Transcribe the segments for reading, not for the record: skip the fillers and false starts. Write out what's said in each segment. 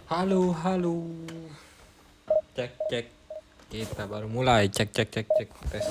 Halo, halo. Cek, cek. Kita baru mulai. Cek, cek, cek, cek. Tes.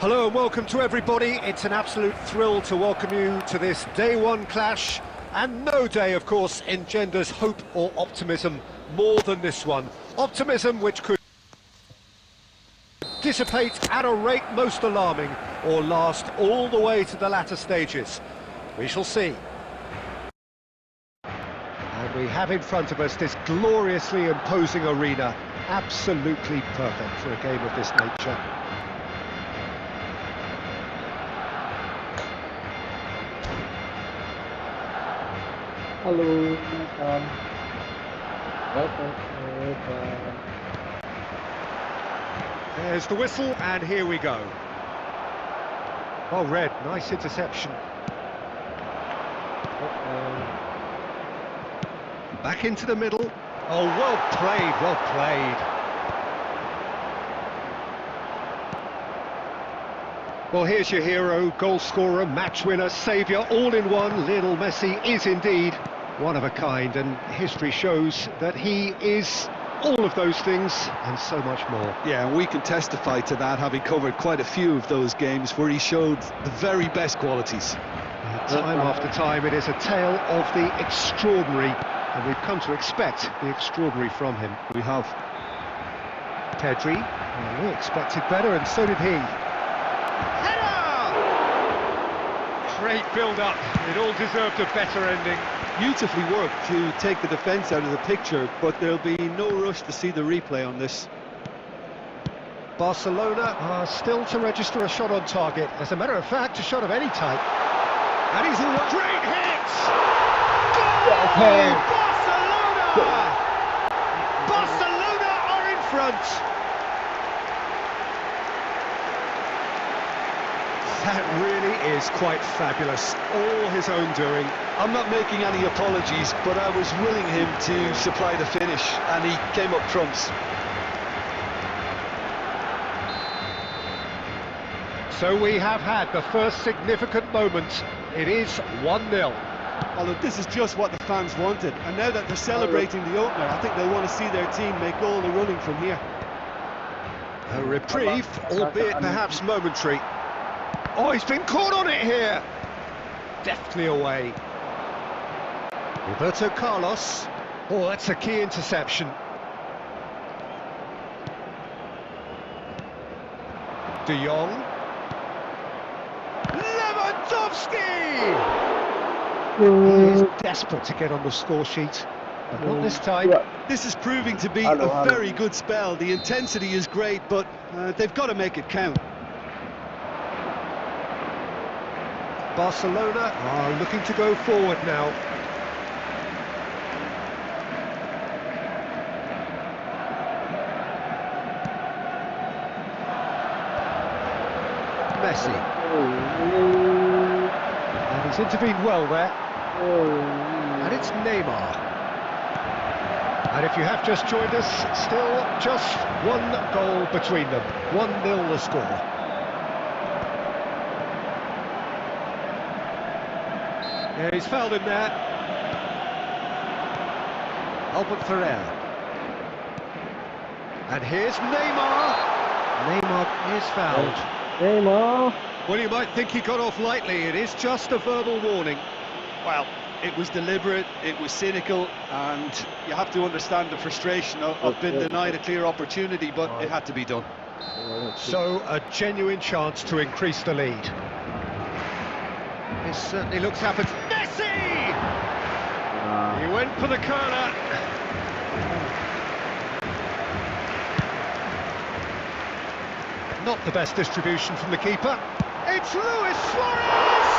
Hello and welcome to everybody. It's an absolute thrill to welcome you to this day one clash, and no day, of course, engenders hope or optimism more than this one. Optimism which could dissipate at a rate most alarming or last all the way to the latter stages. We shall see. And we have in front of us this gloriously imposing arena, absolutely perfect for a game of this nature. Hello, welcome. There's the whistle, and here we go. Oh, Red, nice interception. Back into the middle. Oh, well played, well played. Well, here's your hero, goal scorer, match winner, saviour, all in one. Lionel Messi is indeed one of a kind, and history shows that he is all of those things and so much more. Yeah, and we can testify to that, having covered quite a few of those games where he showed the very best qualities. Time after time, it is a tale of the extraordinary, and we've come to expect the extraordinary from him. We have. Pedri, well, we expected better, and so did he. Header! Great build-up, it all deserved a better ending. Beautifully worked to take the defence out of the picture, but there'll be no rush to see the replay on this. Barcelona are still to register a shot on target. As a matter of fact, a shot of any type. And he's a great hit! Goal! Barcelona! Barcelona are in front! That really is quite fabulous. All his own doing. I'm not making any apologies, but I was willing him to supply the finish, and he came up trumps. So we have had the first significant moment. It is 1-0. Oh, look, this is just what the fans wanted, and now that they're celebrating the opener, I think they want to see their team make all the running from here. A reprieve, albeit perhaps momentary. Oh, he's been caught on it here. Deftly away. Roberto Carlos. Oh, that's a key interception. De Jong. Lewandowski! He is desperate to get on the score sheet, but not this time. This is proving to be a very good spell. The intensity is great, but they've got to make it count. Barcelona are looking to go forward now. Messi. And he's intervened well there. And it's Neymar. And if you have just joined us, still just one goal between them. 1-0 the score. Yeah, he's fouled him there. Albert Ferrer. And here's Neymar. Neymar is fouled. Neymar. Well, you might think he got off lightly. It is just a verbal warning. Well, it was deliberate, it was cynical, and you have to understand the frustration of being denied a clear opportunity, but it had to be done. So, a genuine chance to increase the lead. This certainly looks happened. Messi! He went for the corner. Not the best distribution from the keeper. It's Luis Suarez!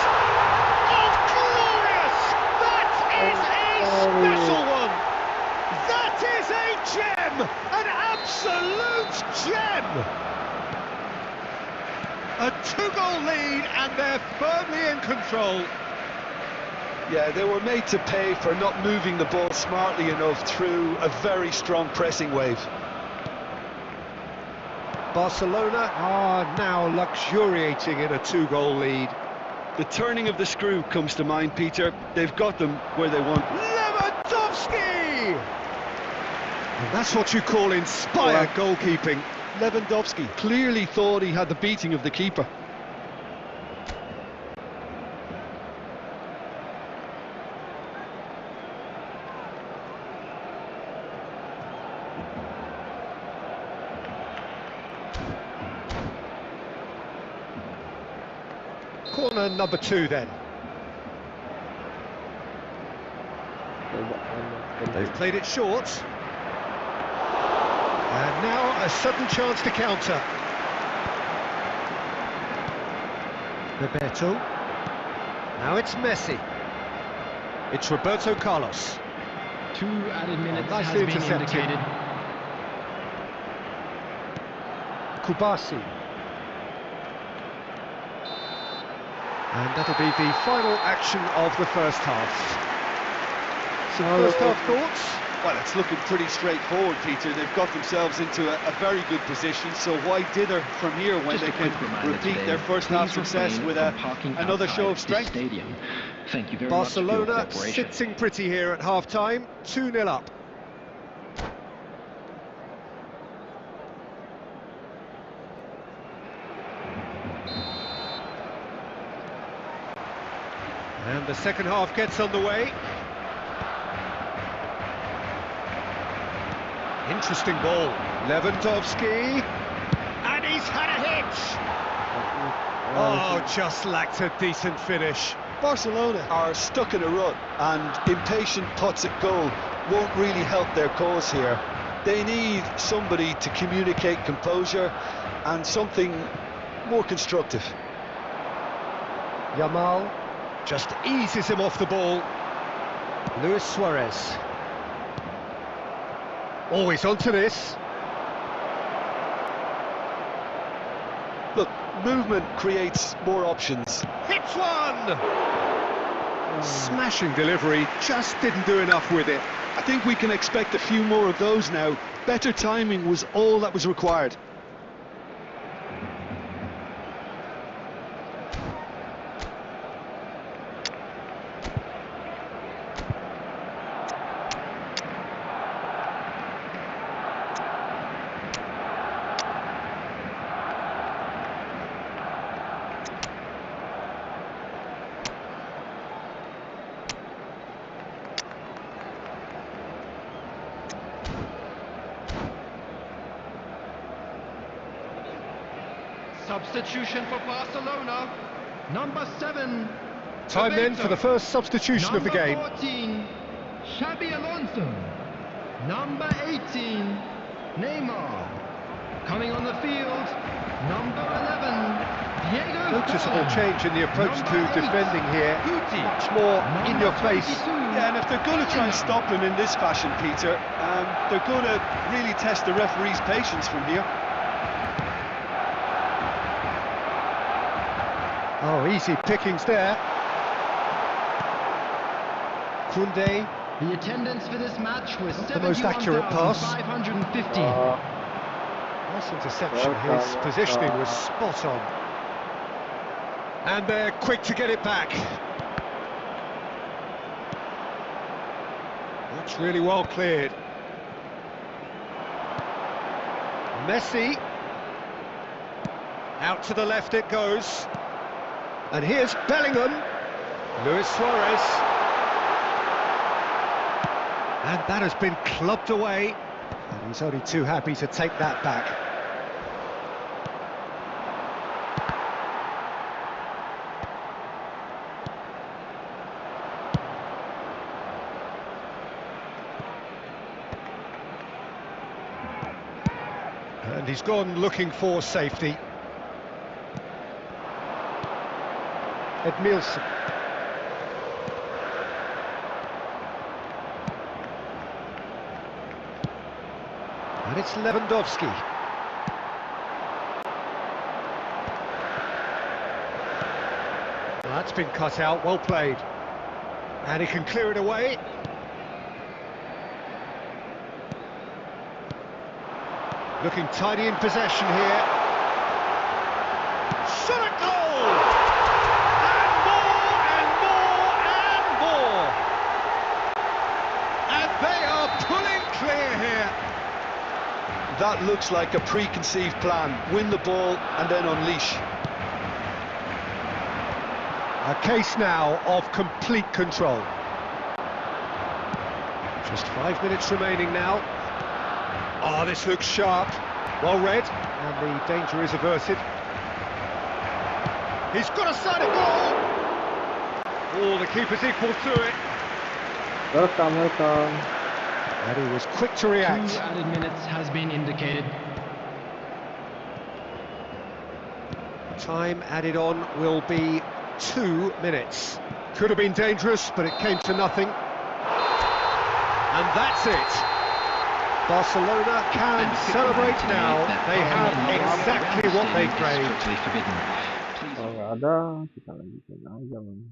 Oh, glorious! That is a special one! That is a gem! An absolute gem! A two-goal lead, and they're firmly in control. Yeah, they were made to pay for not moving the ball smartly enough through a very strong pressing wave. Barcelona are now luxuriating in a two-goal lead. The turning of the screw comes to mind, Peter. They've got them where they want. Lewandowski! And that's what you call inspired goalkeeping. Lewandowski clearly thought he had the beating of the keeper. Corner number 2 then. They've played it short. And now a sudden chance to counter. Bebeto. Now it's Messi. It's Roberto Carlos. 2 added minutes Nicely has been intercepted. indicated. Kubasi. And that'll be the final action of the first half. Some first half thoughts? Well, it's looking pretty straightforward, Peter. They've got themselves into a very good position, so why dither from here when Just they a quick can reminder repeat today, their first half please success refrain with from parking another show of outside this strength? stadium. Thank you very Barcelona much for your cooperation. sitting pretty here at half-time, 2-0 up. And the second half gets underway. Interesting ball. Lewandowski. And he's had a hit! Oh, just lacked a decent finish. Barcelona are stuck in a rut, and impatient putts at goal won't really help their cause here. They need somebody to communicate composure and something more constructive. Yamal just eases him off the ball. Luis Suarez. Always onto this. Look, movement creates more options. Hits one! Smashing delivery, just didn't do enough with it. I think we can expect a few more of those now. Better timing was all that was required. Substitution for Barcelona. Number 7. Time then for the first substitution of the game. Number 14, Xabi Alonso. Number 18, Neymar. Coming on the field, number 11, Diego Noticeable Forlan. change in the approach to Number 8, defending here. Guti. Much more in Number your face. 22, Yeah, and if they're going to try and stop him in this fashion, Peter, they're going to really test the referee's patience from here. Oh, easy pickings there. Koundé. The attendance for this match was The most accurate pass. 71,550. Nice interception, his positioning was spot on. And they're quick to get it back. That's really well cleared. Messi. Out to the left it goes. And here's Bellingham. Luis Suarez. And that has been clubbed away. And he's only too happy to take that back. And he's gone looking for safety. Edmilson. And it's Lewandowski. Well, that's been cut out, well played. And he can clear it away. Looking tidy in possession here. Shot at goal! And more! And they are pulling clear here. that looks like a preconceived plan. Win the ball and then unleash. A case now of complete control. Just 5 minutes remaining now. Oh, this looks sharp. Well read, and the danger is averted. He's got a sight of goal! Oh, the keeper's equal to it. Welcome, welcome. And he was quick to react. 2 added minutes has been indicated. Time added on will be 2 minutes. Could have been dangerous, but it came to nothing. And that's it. Barcelona can celebrate now. They have exactly what they craved. Kalau nggak ada, kita lanjutin aja, man.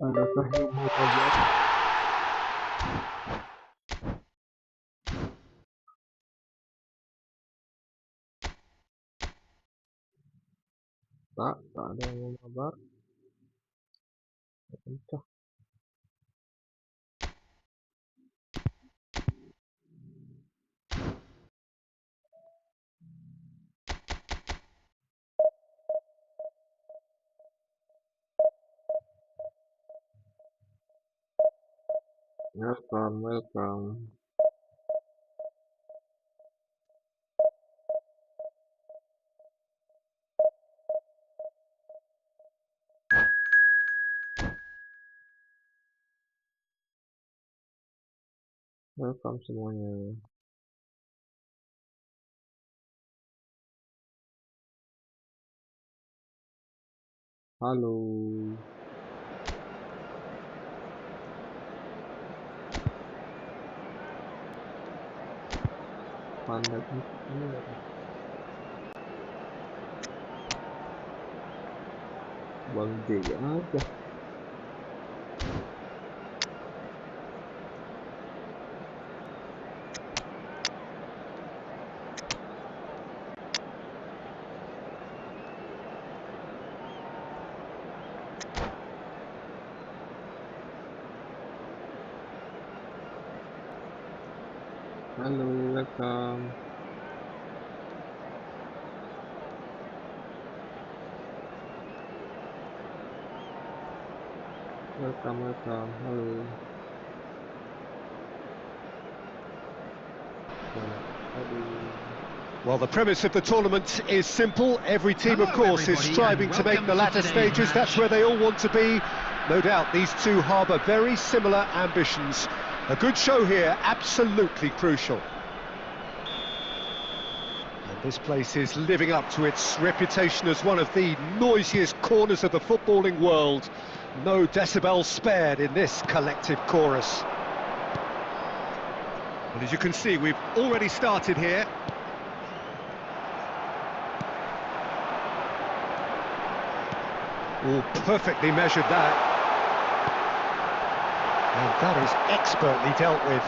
Ada kehebohan aja. Tak ada yang mau kabar. Pecah. Welcome, welcome. Welcome semuanya. Halo. Pandai ini ya. Bang J aja. Halo, welcome. Welcome, welcome. Halo. Well, the premise of the tournament is simple. Every team, of course, is striving to make the latter stages. That's where they all want to be. No doubt these two harbour very similar ambitions. A good show here, absolutely crucial. And this place is living up to its reputation as one of the noisiest corners of the footballing world. No decibels spared in this collective chorus. And as you can see, we've already started here. Oh, perfectly measured that. And that is expertly dealt with.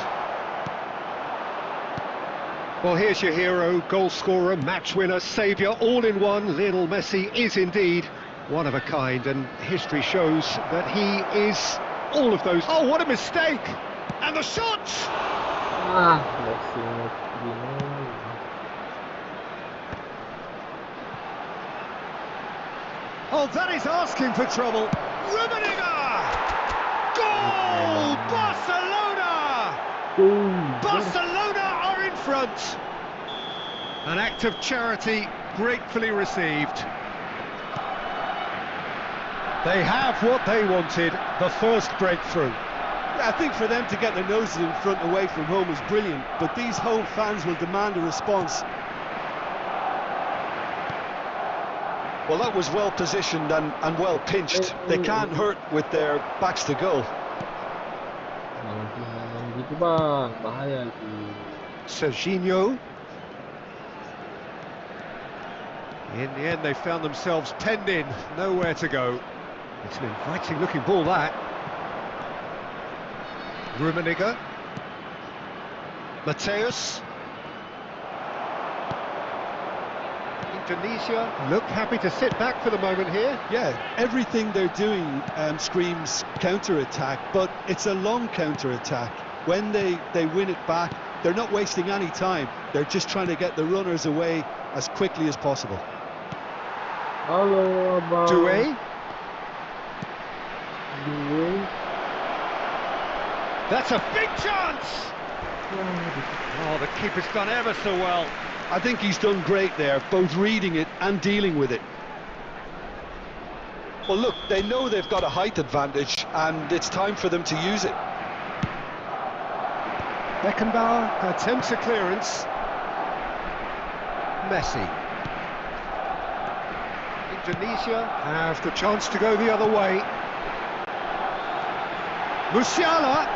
Well, here's your hero, goal scorer, match winner, saviour, all in one. Lionel Messi is indeed one of a kind, and history shows that he is all of those. Oh, what a mistake! And the shot! Messi gimana? Oh, that is asking for trouble. Rummenigge! Goal! Barcelona! Barcelona are in front. An act of charity gratefully received. They have what they wanted, the first breakthrough. I think for them to get their noses in front away from home is brilliant, but these home fans will demand a response. Well, that was well positioned and well pinched. They can't hurt with their backs to goal. Gitu bang, bahaya itu. Serginho. In the end, they found themselves penned in, nowhere to go. It's an inviting looking ball, that. Rummenigge. Mateus. Indonesia look happy to sit back for the moment here. Yeah, everything they're doing screams counter-attack, but it's a long counter-attack. When they win it back, they're not wasting any time. They're just trying to get the runners away as quickly as possible. Halo, Abang. Doué. Doué. That's a big chance! Oh, the keeper's done ever so well. I think he's done great there, both reading it and dealing with it. Well, look, they know they've got a height advantage, and it's time for them to use it. Beckenbauer attempts a clearance. Messi. Indonesia have the chance to go the other way. Musiala.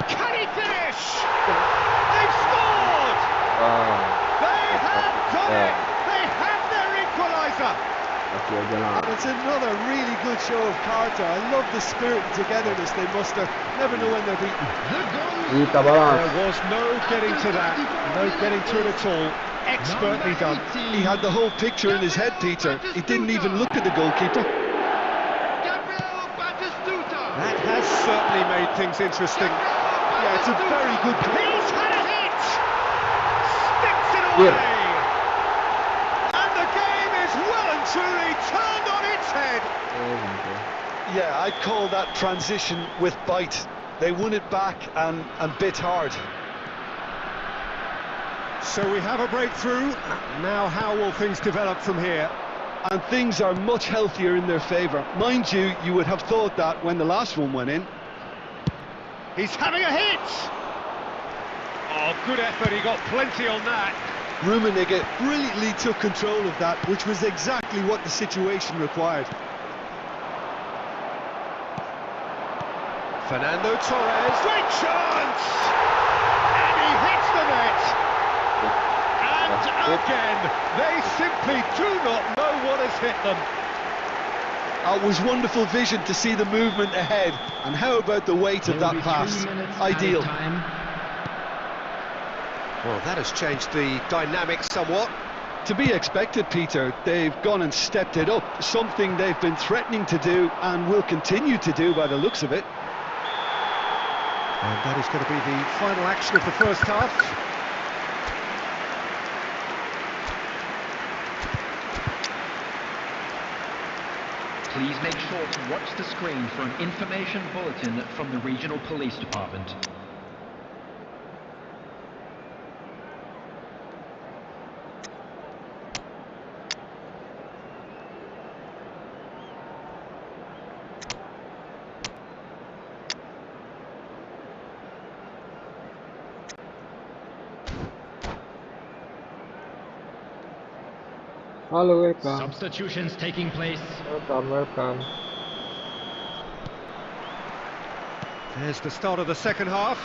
Can he finish? They've scored! Wow. They have done it! They have their equaliser! Masih aja lah. And it's another really good show of character. I love the spirit and togetherness they muster. Never know when they're beaten. Kita balas. There was no getting to that, no getting to it at all. Expertly done. He had the whole picture in his head, Peter. He didn't even look at the goalkeeper. That has certainly made things interesting. Yeah, it's a very good goal. He's had a hit! Sticks it away! And the game is well and truly turned on its head! Yeah, I'd call that transition with bite. They won it back and bit hard. So we have a breakthrough. Now how will things develop from here? And things are much healthier in their favour. Mind you, you would have thought that when the last one went in. He's having a hit! Oh, good effort, he got plenty on that. Rummenigge brilliantly took control of that, which was exactly what the situation required. Fernando Torres, great chance! And he hits the net! And again, they simply do not know what has hit them. It was wonderful vision to see the movement ahead. And how about the weight of that pass? Ideal. Well, that has changed the dynamics somewhat. To be expected, Peter. They've gone and stepped it up. Something they've been threatening to do and will continue to do by the looks of it. And that is going to be the final action of the first half. Please make sure to watch the screen for an information bulletin from the regional police department. Halo, welcome. Substitutions taking place. Welcome. There's the start of the second half.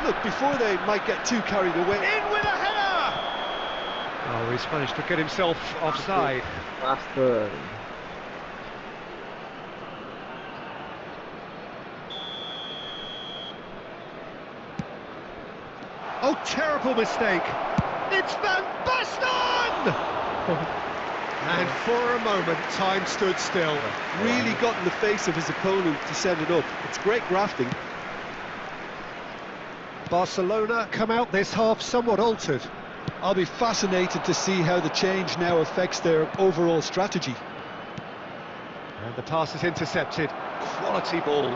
Look, before they might get too carried away. In with a header! Oh, he's managed to get himself offside. Faster. Oh, terrible mistake! It's Van Basten! And for a moment, time stood still. Really got in the face of his opponent to set it up. It's great grafting. Barcelona come out this half somewhat altered. I'll be fascinated to see how the change now affects their overall strategy. And the pass is intercepted. Quality ball.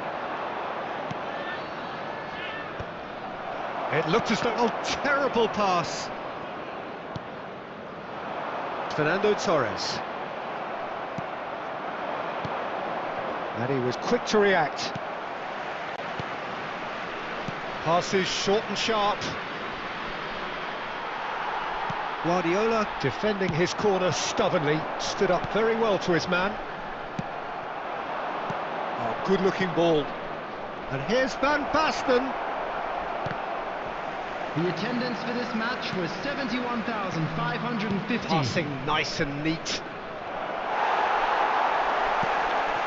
It looked as though... Oh, terrible pass. Fernando Torres. And he was quick to react. Passes short and sharp. Guardiola defending his corner stubbornly, stood up very well to his man. Oh, good-looking ball. And here's Van Basten. The attendance for this match was 71,550. Passing nice and neat.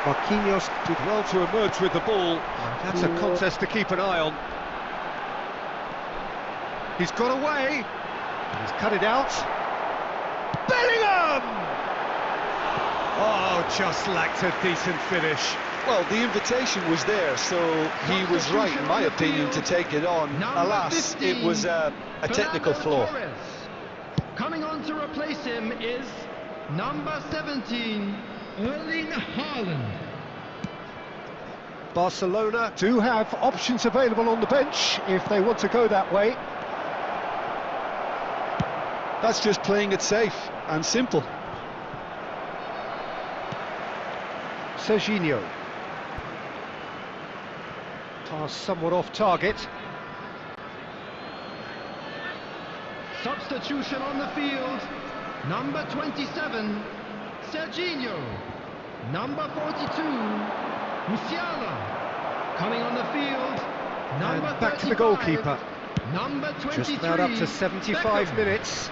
Marquinhos did well to emerge with the ball. That's a contest to keep an eye on. He's got away. He's cut it out. Bellingham! Oh, just lacked a decent finish. Well, the invitation was there, so he was right, in my opinion, to take it on. Alas, it was a technical flaw. Coming on to replace him is number 17, Erling Haaland. Barcelona do have options available on the bench if they want to go that way. That's just playing it safe and simple. Serginho. Pass somewhat off target. Substitution on the field, number 27, Serginho. Number 42, Musiala. Coming on the field, number And back 35, to the goalkeeper. number 23, Just about up to 75 Beckham. minutes.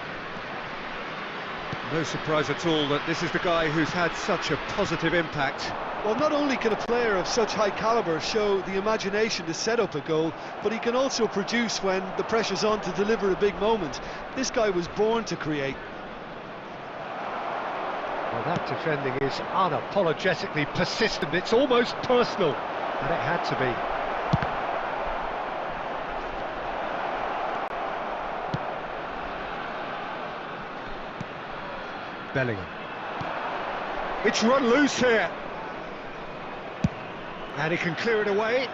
No surprise at all that this is the guy who's had such a positive impact. Well, not only can a player of such high calibre show the imagination to set up a goal, but he can also produce when the pressure's on to deliver a big moment. This guy was born to create. Well, that defending is unapologetically persistent. It's almost personal, and it had to be. Bellingham. It's run loose here. And he can clear it away.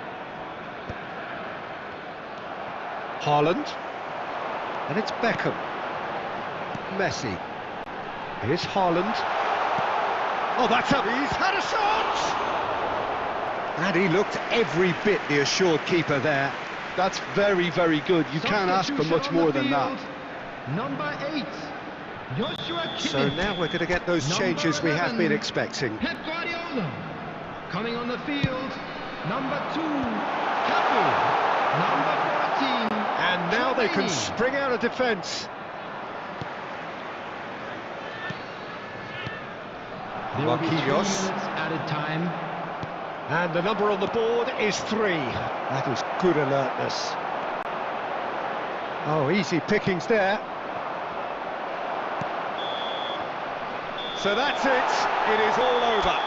Haaland. And it's Beckham. Messi. Here's Haaland. Oh, that's up. He's had a shot! And he looked every bit the assured keeper there. That's very, very good. You can't ask for much more than that. Number 8, Joshua Kimmich. So now we're going to get those Number changes we have been 11, expecting. Pep Guardiola. Coming on the field, number 2, Cafu. Number 14, And now they can Chouameni. spring out of defence. There will be 3 Marquinhos. minutes added time. And the number on the board is 3. That is good alertness. Oh, easy pickings there. So that's it. It is all over.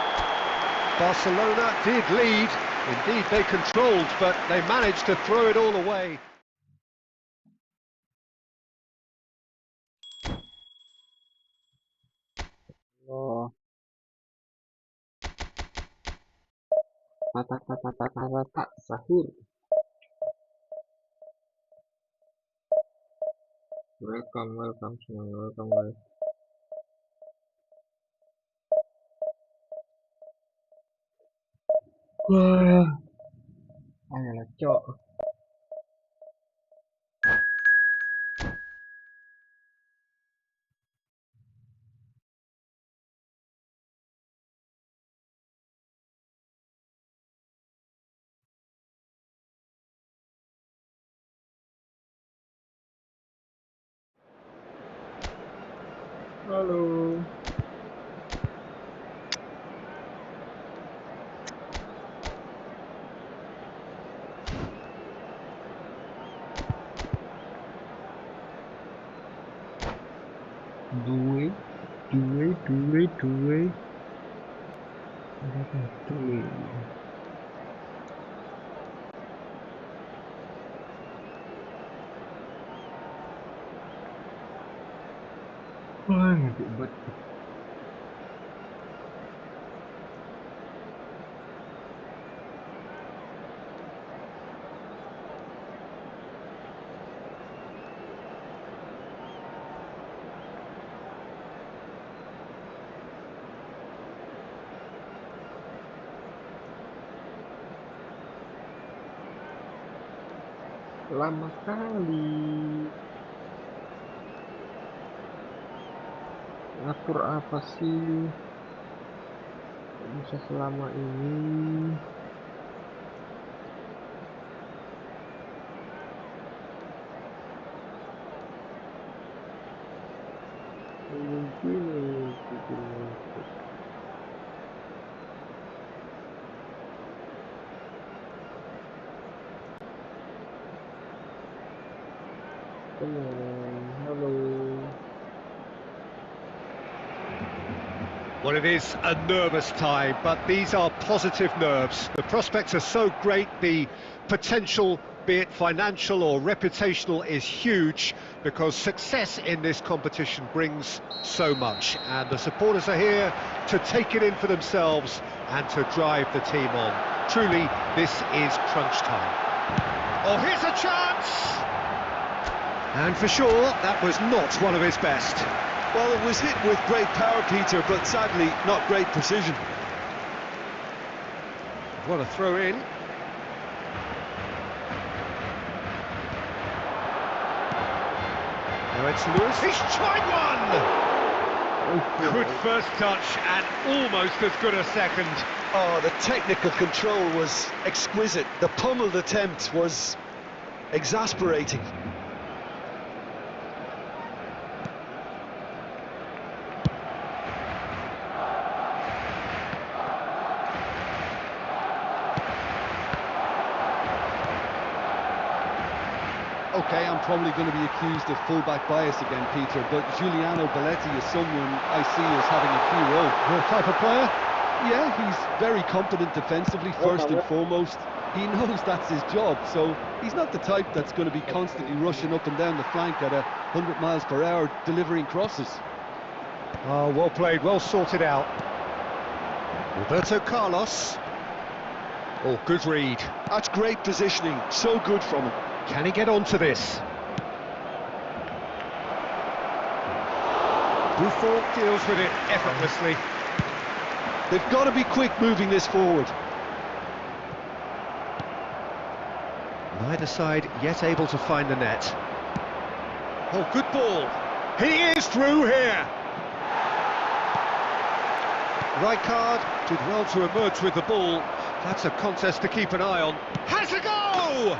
Barcelona did lead. Indeed, they controlled, but they managed to throw it all away. Oh. Rata, sahur. Welcome, semua, welcome, guys. Wah, ayolah, cok. Halo. Due, due. Ada satu ini. Wah, ngantuk banget. Lama kali. Ngatur apa sih? Kok bisa selama ini? Mungkin ini. Come on, halo. Well, it is a nervous time, but these are positive nerves. The prospects are so great, the potential, be it financial or reputational, is huge, because success in this competition brings so much, and the supporters are here to take it in for themselves and to drive the team on. Truly, this is crunch time. Oh, here's a chance! And for sure, that was not one of his best. Well, it was hit with great power, Peter, but sadly not great precision. What a throw in. Now it's Lewis. He's tried one! Good first touch and almost as good a second. Oh, the technical control was exquisite. The pummeled attempt was exasperating. Okay, I'm probably going to be accused of fullback bias again, Peter, but Giuliano Belletti is someone I see as having a key role. Your type of player? Yeah, he's very competent defensively, first and foremost. He knows that's his job, so he's not the type that's going to be constantly rushing up and down the flank at 100 miles per hour, delivering crosses. Oh, well played, well sorted out. Roberto Carlos. Oh, good read. That's great positioning, so good from him. Can he get onto this? Buffon deals with it effortlessly. They've got to be quick moving this forward. Neither side yet able to find the net. Oh, good ball. He is through here. Rijkaard did well to emerge with the ball. That's a contest to keep an eye on. Has a go!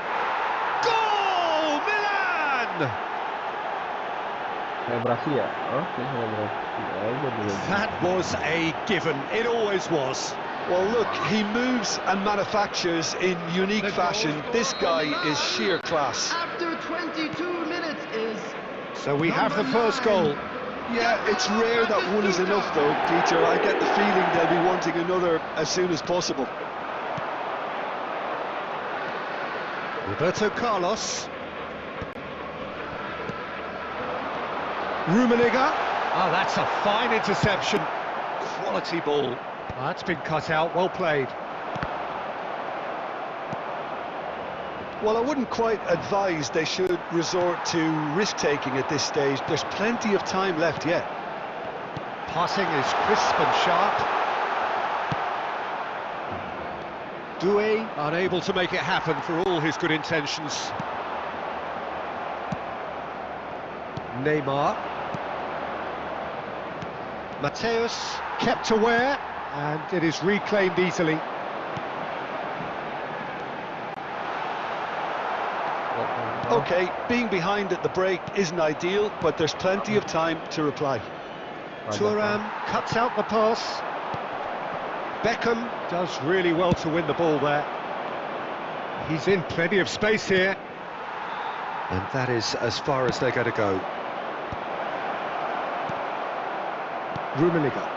Goal! Milan! That was a given. It always was. Well, look, he moves and manufactures in unique fashion. This guy is sheer class. After 22 minutes is... So we have the first goal. Yeah, it's rare that one is enough, though, Peter. I get the feeling they'll be wanting another as soon as possible. Roberto Carlos. Rummenigge. Oh, that's a fine interception. Quality ball. Oh, that's been cut out, well played. Well, I wouldn't quite advise they should resort to risk-taking at this stage. There's plenty of time left yet. Passing is crisp and sharp. Doué unable to make it happen for all his good intentions. Neymar. Mateus kept aware, and it is reclaimed easily. Okay, being behind at the break isn't ideal, but there's plenty of time to reply. Thuram cuts out the pass. Beckham does really well to win the ball there. He's in plenty of space here. And that is as far as they're going to go. Rummenigge.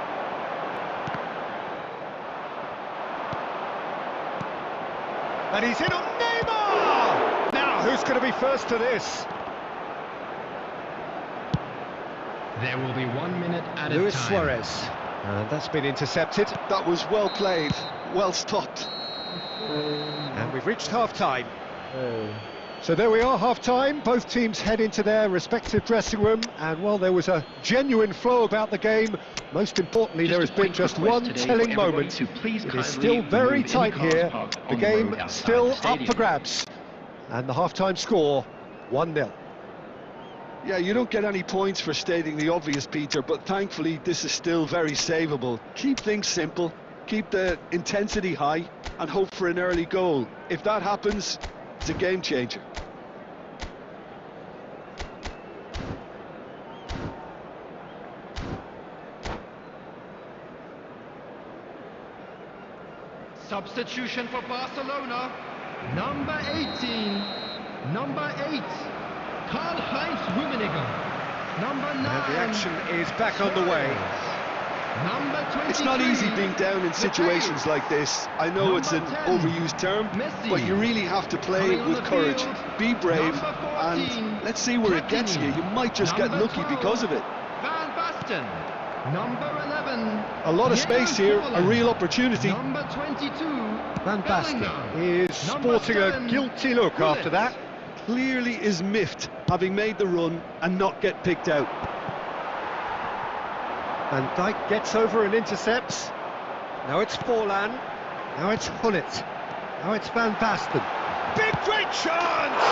And he's in on Neymar! Now, who's going to be first to this? There will be 1 minute at Luis a time. Suarez. And that's been intercepted. That was well played, well stopped. And we've reached half-time. So there we are, half-time. Both teams head into their respective dressing room. And, well, there was a genuine flow about the game. Most importantly, there has been just one telling moment. It is still very tight here. The game still up for grabs. And the half-time score, 1-0. Yeah, you don't get any points for stating the obvious, Peter, but thankfully this is still very savable. Keep things simple, keep the intensity high, and hope for an early goal. If that happens, it's a game changer. Substitution for Barcelona. Number 18. Number 8. Karl-Heinz Rummenigge. Number 9. And the action is back on the way. Number 23. It's not easy being down in situations like this. I know it's an overused term, but you really have to play with courage. Be brave, and let's see where it gets you. You might just get lucky because of it. Van Basten. Number 11. A lot of space here, a real opportunity. Number 22. Van Basten Bellingham. is Number sporting a 7, guilty look Gullit. after that. Clearly is miffed, having made the run and not get picked out. Van Dijk gets over and intercepts. Now it's Forlan. Now it's Gullit. Now it's Van Basten. Big, great chance!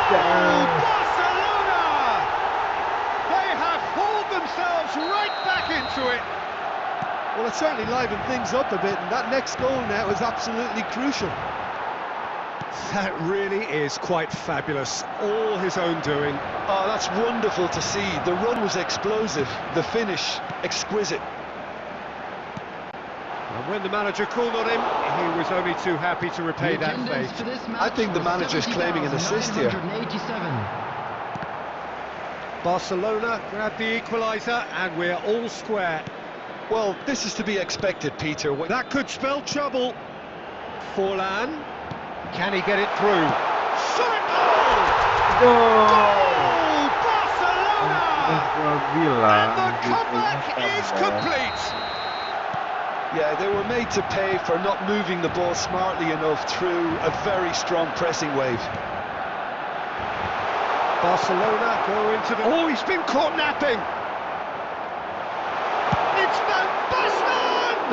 Goal! Barcelona! They have hauled themselves right back into it. Well, it certainly livened things up a bit, and that next goal now is absolutely crucial. That really is quite fabulous. All his own doing. Oh, that's wonderful to see. The run was explosive, the finish exquisite. And when the manager called on him, he was only too happy to repay that Attendance fate. for this match I think the was manager's claiming an assist here. 70,987. Barcelona grab the equaliser, and we're all square. Well, this is to be expected, Peter. That could spell trouble. Forlan, can he get it through? Shot it goal! Goal! Barcelona! And the comeback is complete. Yeah, they were made to pay for not moving the ball smartly enough through a very strong pressing wave. Barcelona go into the... Oh, he's been caught napping! It's Van Basten!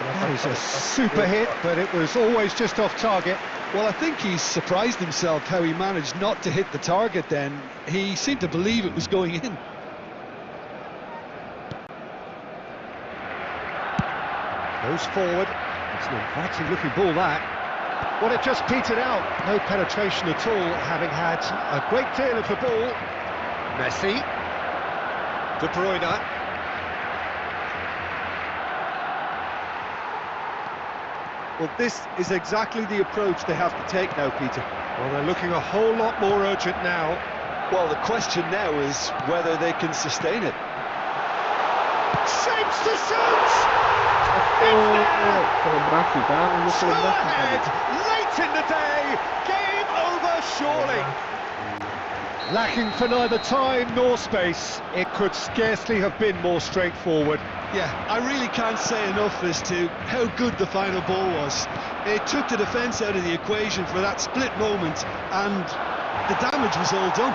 That is a super hit, but it was always just off target. Well, I think he's surprised himself how he managed not to hit the target then. He seemed to believe it was going in. Goes forward. It's an inviting looking ball, that. Well, it just petered out. No penetration at all, having had a great deal of the ball. Messi. De Bruyne. Well, this is exactly the approach they have to take now, Peter. Well, they're looking a whole lot more urgent now. Well, the question now is whether they can sustain it. Shapes to shoot! Still ahead, late in the day, game over surely. Lacking for neither time nor space, it could scarcely have been more straightforward. Yeah, I really can't say enough as to how good the final ball was. It took the defence out of the equation for that split moment, and the damage was all done.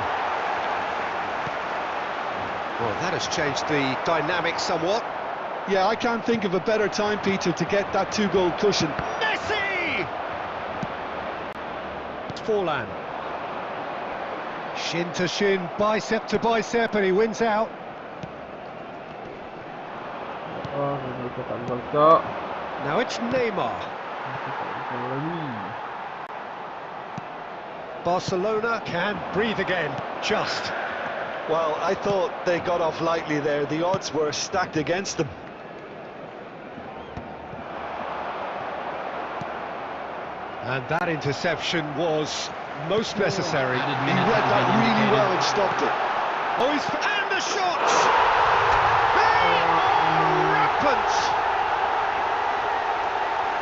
Well, that has changed the dynamic somewhat. Yeah, I can't think of a better time, Peter, to get that two-goal cushion. Messi! Forlan. Shin to shin, bicep to bicep, and he wins out. Now it's Neymar. Barcelona can breathe again, just. Well, I thought they got off lightly there. The odds were stacked against them. And that interception was most necessary. He read that really well and stopped it. Oh, he's... And the shots! They are rampant!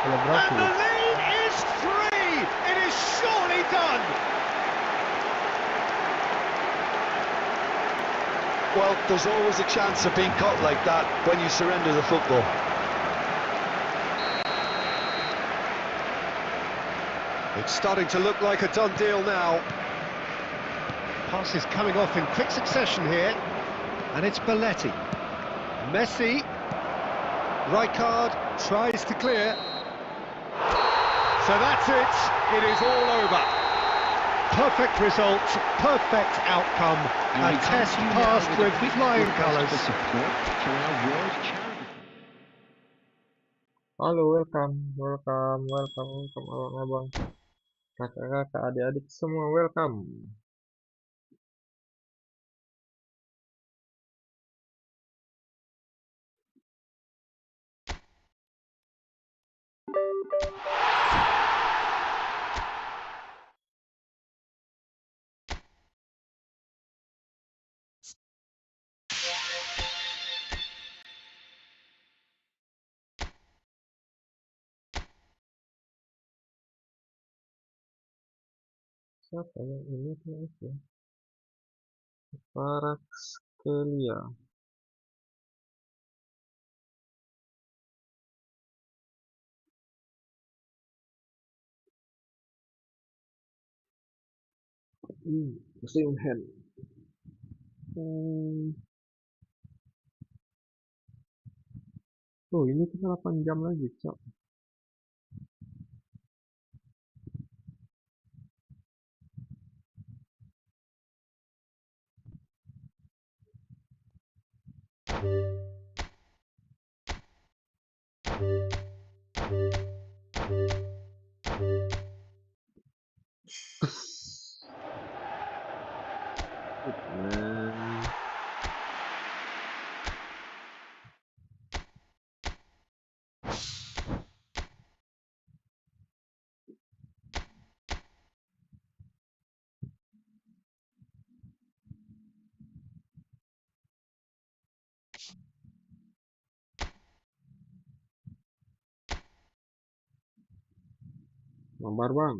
And the lead is 3! It is surely done! Well, there's always a chance of being caught like that when you surrender the football. It's starting to look like a done deal now. Passes coming off in quick succession here. And it's Belletti. Messi. Rijkaard tries to clear. So that's it. It is all over. Perfect result, perfect outcome. A test passed with flying colours. Halo, welcome abang-abang, kakak-kakak, adik-adik semua welcome. Siapa yang ini tuh? Paraxkelia. Musim hand. Oh, ini kita 8 jam lagi, Cok. Nah, gambar bang.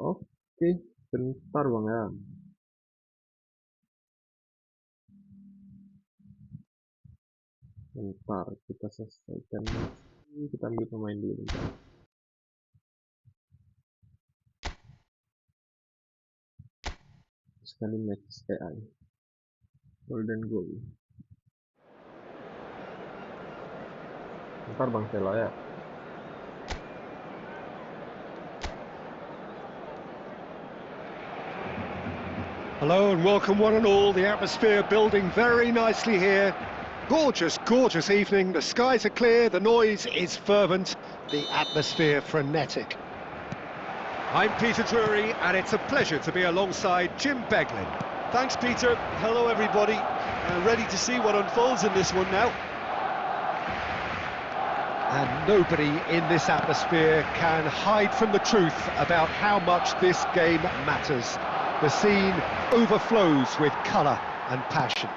Oke, bentar bang ya. Bentar, kita selesaikan dulu. Kita ambil pemain dulu. Bentar. Sekali match AI. Golden goal. Bentar bang Sela ya. Hello and welcome one and all. The atmosphere building very nicely here. Gorgeous, gorgeous evening. The skies are clear, the noise is fervent, the atmosphere frenetic. I'm Peter Drury and it's a pleasure to be alongside Jim Beglin. Thanks, Peter. Hello, everybody. Ready to see what unfolds in this one now. And nobody in this atmosphere can hide from the truth about how much this game matters. The scene overflows with colour and passion.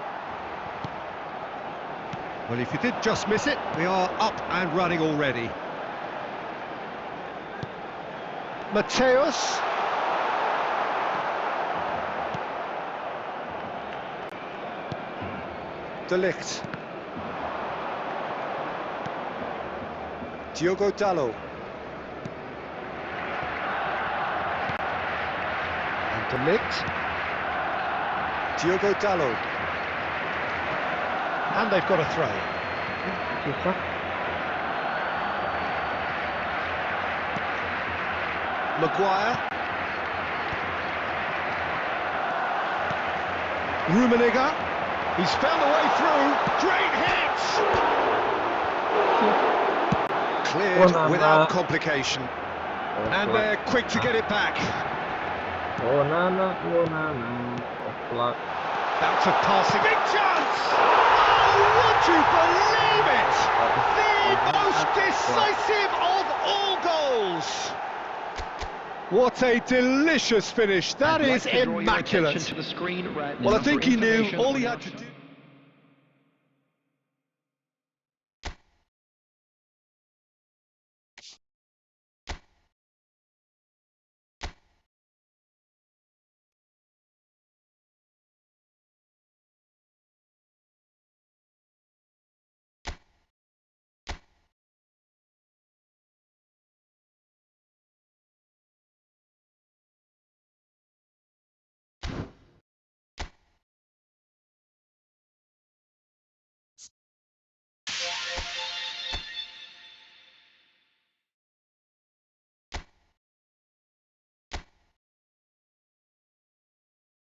Well, if you did just miss it, we are up and running already. Mateus. De Ligt. Diogo Dalot. And De Ligt. Diogo Dalot. And they've got a throw. Susah. Maguire. Rummenigge. He's found a way through. Great hit! Cleared without complication. And they're quick to get it back. Oh Nana. Offload. Out of passing. Big chance! Oh, would you believe it? The most decisive of all goals! What a delicious finish. That is immaculate. Well, I think he knew all he had to do.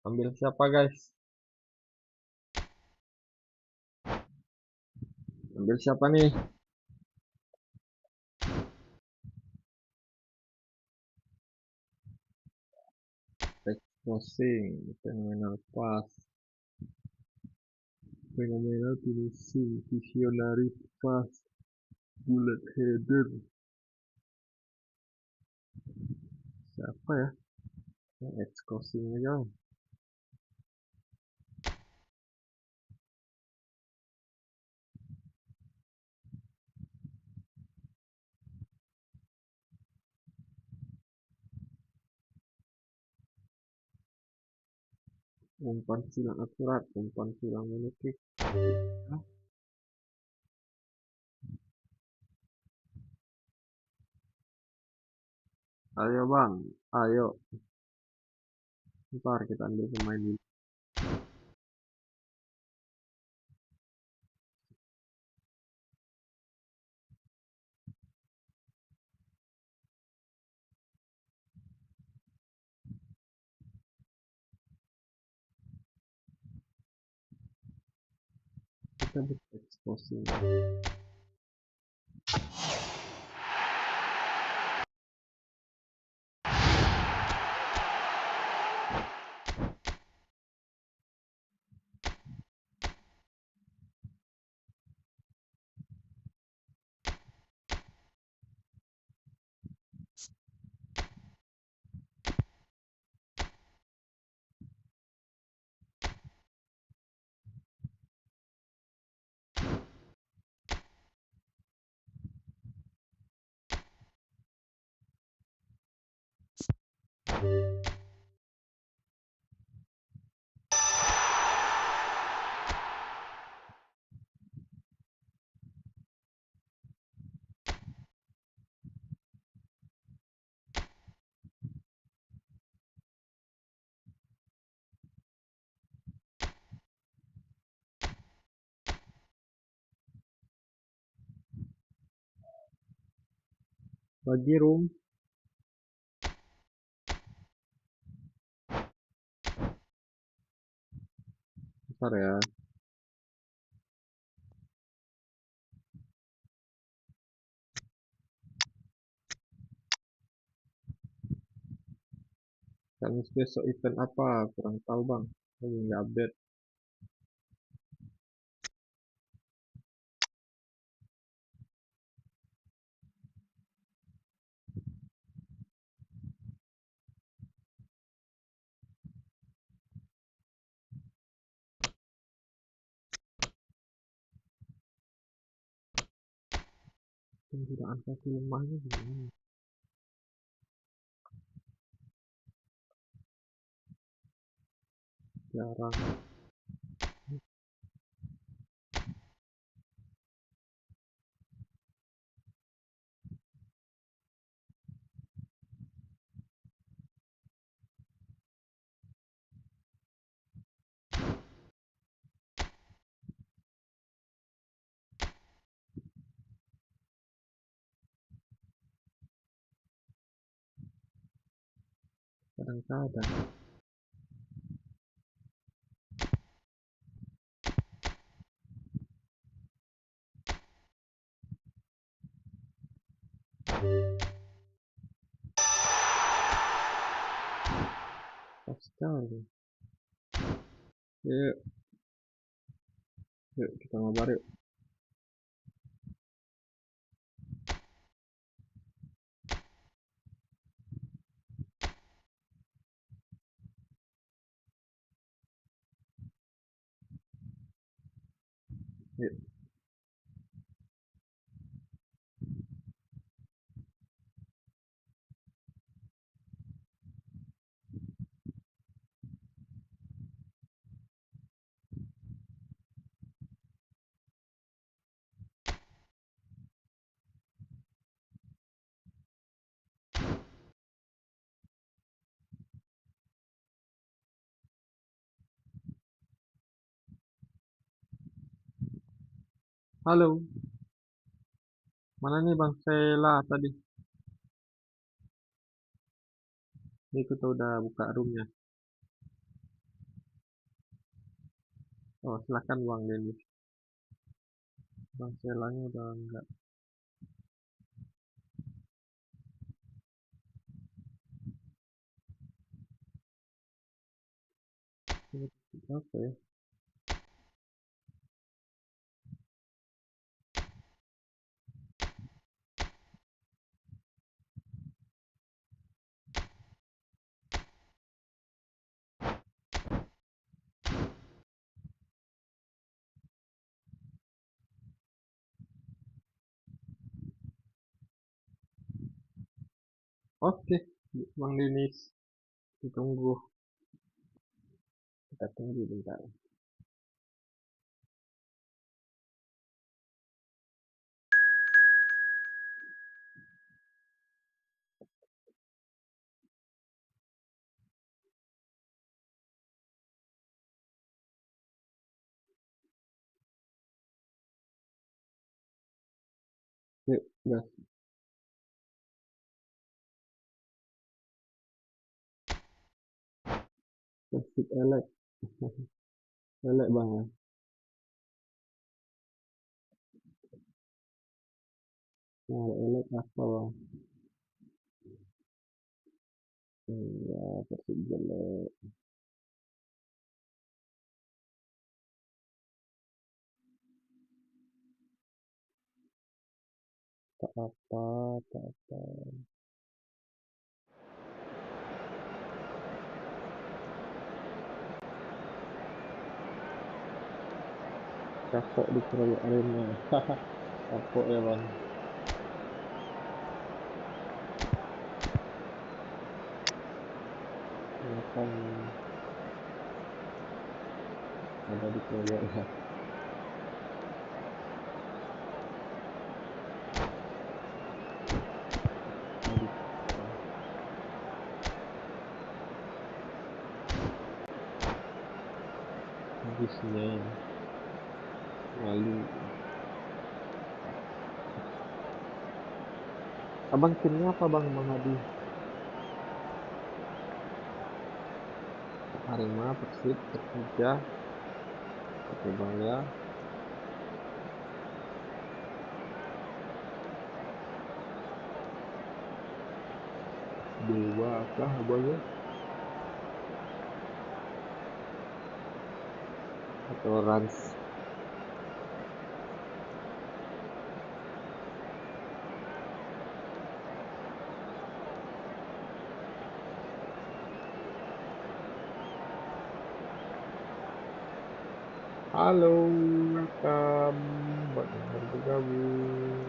Ambil siapa guys? Ambil siapa nih? Crossing, phenomenal pass, phenomenal finishing, visionary pass, bullet header. Siapa ya? Crossing aja. Umpan silang akurat, umpan silang menukik. Ayo bang, ayo. Ntar kita ambil pemain ini. Kita exposing. Bagi room. Bentar ya. Kamis besok event apa? Kurang tahu bang. Lagi nggak update. Penggunaan kaki lemahnya gimana? Jarang. Kadang-kadang. Pas sekali. Yuk, yuk kita mabar yuk. Yuk. Halo, mana nih Bang Sela tadi? Ini kita udah buka roomnya. Oh, silakan Bang Denis. Bang Selanya udah enggak. Ini apa ya? Oke, Bang Denis. Ditunggu. Tunggu bentar. Yuk, gas. Plastik elek. Elek bang ya. Nah, elek apa bang? Ya, Persib jelek. Tak apa, tak apa. Kapok dikeroyok arena. Kapok ya bang. Ngapain bang? Ada dikeroyok ya. Aduh, habisnya malu. Abang timnya apa bang, Bang Hadi? Arema, Persib, Persija, oke bang ya. Dewa kah bang ya? Atau Rans? Halo, welcome buat yang baru bergabung.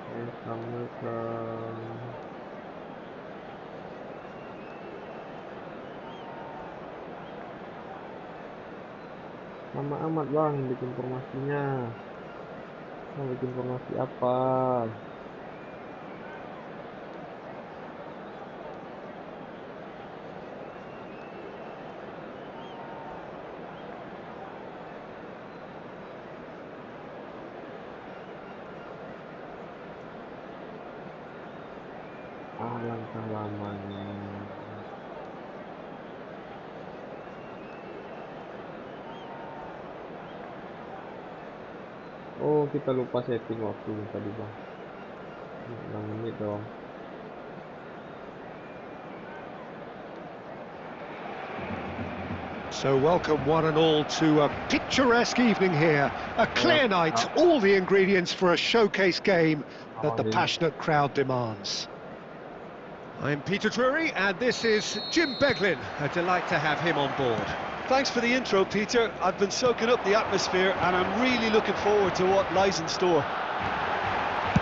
Welcome, welcome. Sama amat bang yang bikin formasinya. Mau bikin formasi apa? Alangkah lamanya. Oh, kita lupa setting waktunya tadi bang. Cuma 6 menit dong. So welcome one and all to a picturesque evening here. A clear night, all the ingredients for a showcase game that the passionate crowd demands. I'm Peter Drury and this is Jim Beglin. A delight to have him on board. Thanks for the intro, Peter. I've been soaking up the atmosphere and I'm really looking forward to what lies in store.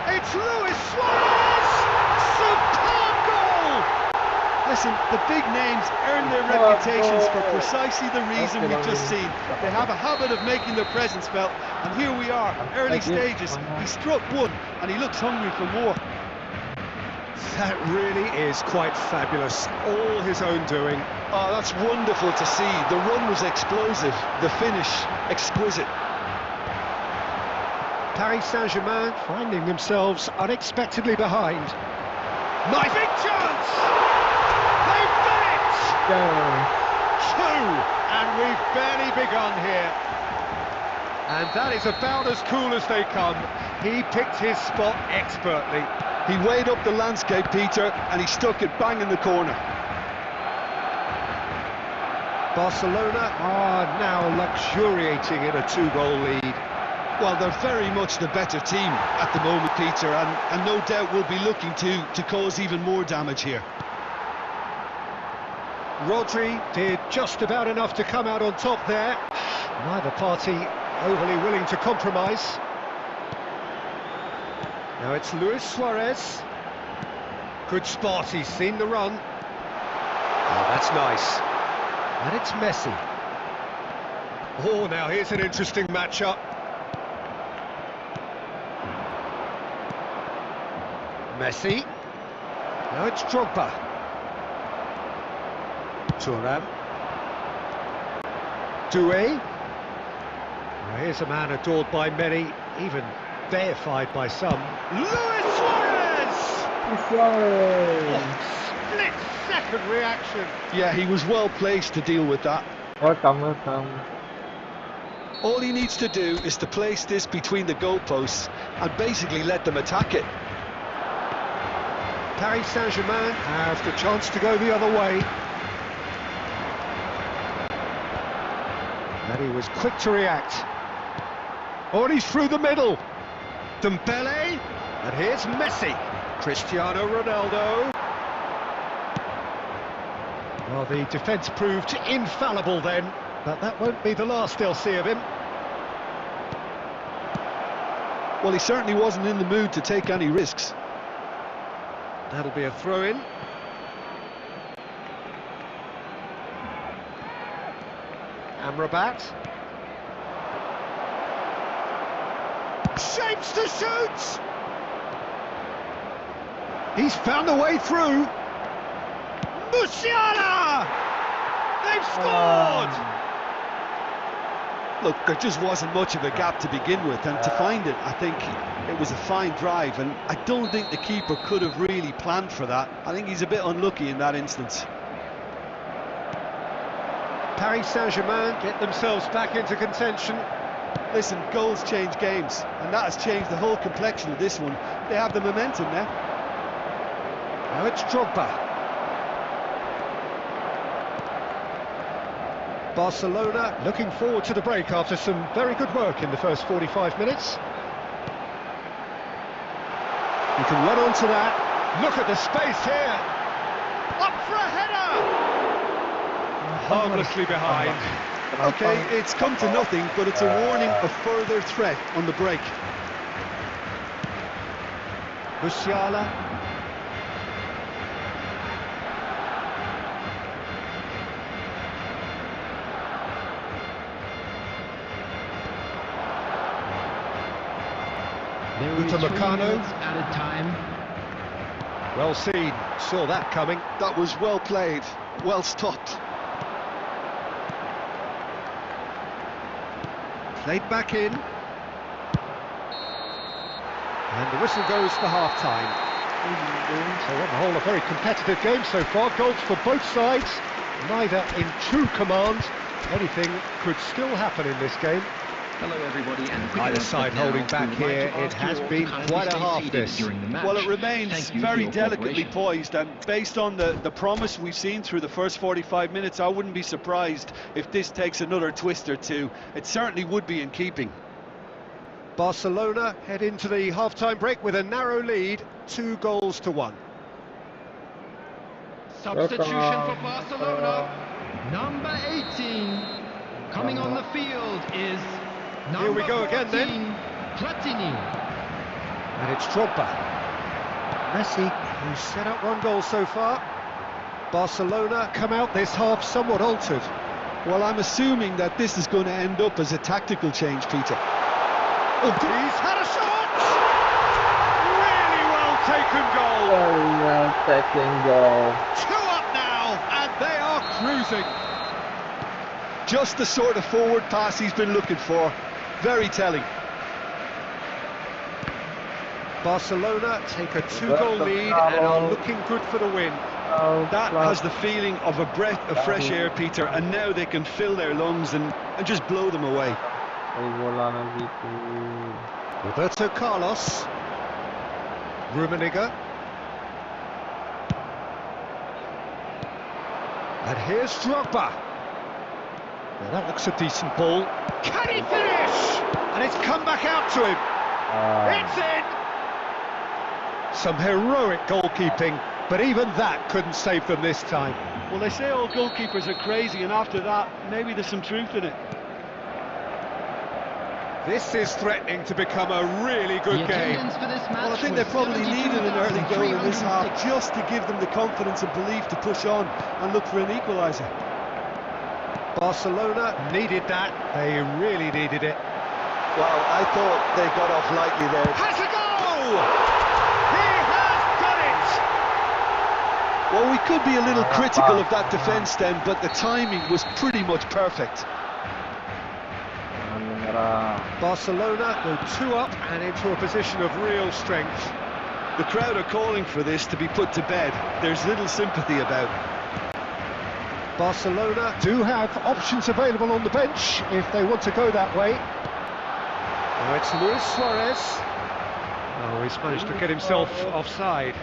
It's Luis Suarez! Superb goal! Listen, the big names earn their reputations for precisely the reason we've just seen. They have a habit of making their presence felt, and here we are, early stages. He struck one, and he looks hungry for more. That really is quite fabulous. All his own doing. Oh, that's wonderful to see. The run was explosive, the finish exquisite. Paris Saint-Germain finding themselves unexpectedly behind. Nice big chance! They've done it! Two, and we've barely begun here. And that is about as cool as they come. He picked his spot expertly. He weighed up the landscape, Peter, and he stuck it bang in the corner. Barcelona are now luxuriating in a 2-goal lead. Well, they're very much the better team at the moment, Peter, and no doubt will be looking to cause even more damage here. Rodri did just about enough to come out on top there. Neither party overly willing to compromise. Now it's Luis Suarez. Good spot, he's seen the run. That's nice. And it's Messi. Oh, now here's an interesting matchup. Messi. Now it's Drogba. Thuram. Doué. Now here's a man adored by many, even deified by some. Luis Suarez! Split-second reaction. Yeah, he was well placed to deal with that. Welcome. All he needs to do is to place this between the goalposts and basically let them attack it. Paris Saint-Germain have the chance to go the other way. And he was quick to react. Oh, and he's through the middle. Dembele, and here's Messi. Cristiano Ronaldo. Well, the defence proved infallible then, but that won't be the last they'll see of him. Well, he certainly wasn't in the mood to take any risks. That'll be a throw-in. Amrabat. Shapes to shoot! He's found a way through. Musiala! They've scored! Look, there just wasn't much of a gap to begin with, and to find it, I think it was a fine drive, and I don't think the keeper could have really planned for that. I think he's a bit unlucky in that instance. Paris Saint-Germain get themselves back into contention. Listen, goals change games, and that has changed the whole complexion of this one. They have the momentum now. Now it's Drogba. Barcelona looking forward to the break after some very good work in the first 45 minutes. You can run onto that. Look at the space here. Up for a header. Harmlessly behind. Okay, it's come to nothing, but it's a warning of further threat on the break. Musiala. Upamecano. Added time. Well seen, saw that coming. That was well played, well stopped. Played back in. And the whistle goes for half-time. So on the whole, a very competitive game so far. Goals for both sides, neither in true command. Anything could still happen in this game. Hello, everybody, and Either side holding back here. It has been quite a half this. Well, it remains very delicately poised, and based on the promise we've seen through the first 45 minutes, I wouldn't be surprised if this takes another twist or two. It certainly would be in keeping. Barcelona head into the half-time break with a narrow lead, 2-1. Substitution for Barcelona. Number 18 coming on the field is Here we go again then. Platini. And it's Drogba. Messi, who's set up 1 goal so far. Barcelona come out this half somewhat altered. Well, I'm assuming that this is going to end up as a tactical change, Peter. Oh, he's had a shot! Really well taken goal. Very well taken goal. 2 up now, and they are cruising. Just the sort of forward pass he's been looking for. Very telling. Barcelona take a 2-goal lead and are looking good for the win. That has the feeling of a breath of fresh air, Peter, and now they can fill their lungs and just blow them away. Roberto Carlos. Rummenigge. And here's Drogba. Well, that looks a decent ball. Can he finish? And it's come back out to him. It's in! Some heroic goalkeeping, but even that couldn't save them this time. Well, they say all goalkeepers are crazy, and after that, maybe there's some truth in it. This is threatening to become a really good The game. attendance for this match Well, I think was they probably needed an early goal in this half 72,306. just to give them the confidence and belief to push on and look for an equaliser. Barcelona needed that. They really needed it. Well, I thought they got off lightly there. Has a goal! He has done it! Well, we could be a little critical of that defence then, but the timing was pretty much perfect. Barcelona go 2 up and into a position of real strength. The crowd are calling for this to be put to bed. There's little sympathy about. Barcelona do have options available on the bench if they want to go that way. Now it's Luis Suarez. Oh, he's managed to get himself offside.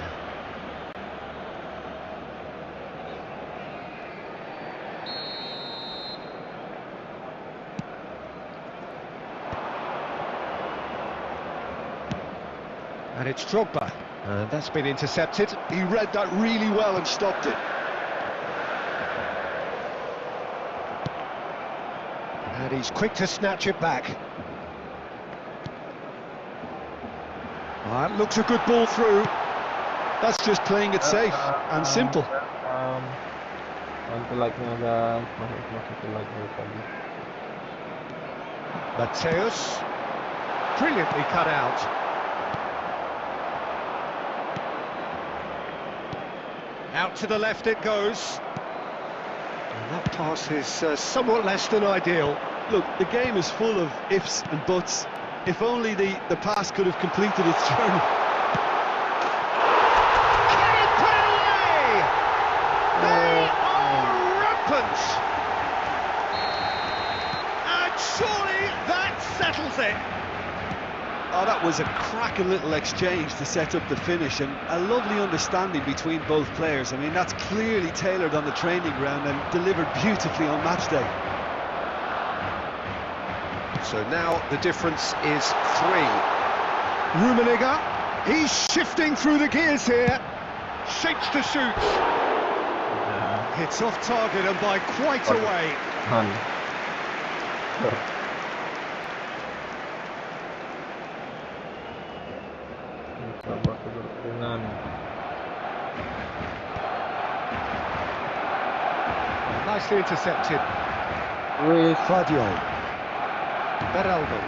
And it's Drogba. And that's been intercepted. He read that really well and stopped it. And he's quick to snatch it back. That looks a good ball through. That's just playing it safe and simple. Mateus. Brilliantly cut out. Out to the left it goes. And that pass is somewhat less than ideal. Look, the game is full of ifs and buts. If only the pass could have completed its journey. Can he put it away? They are rampant. And surely that settles it. Oh, that was a cracking little exchange to set up the finish, and a lovely understanding between both players. I mean, that's clearly tailored on the training ground and delivered beautifully on match day. So now the difference is 3. Rummenigge, he's shifting through the gears here. Shapes to shoot. Hits off target and by quite a way. Nicely intercepted. Fadio. Beraldo.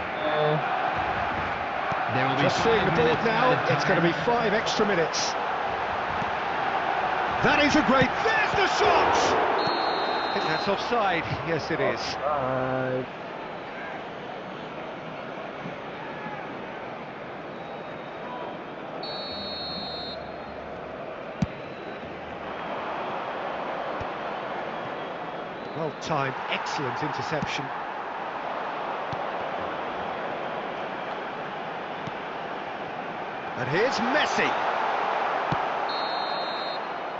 There will be Just seeing the 5 board minutes now, added it's going to be 5 extra minutes. That is a great... There's the shot! I think that's offside. Yes, it is. Well timed, excellent interception. And here's Messi.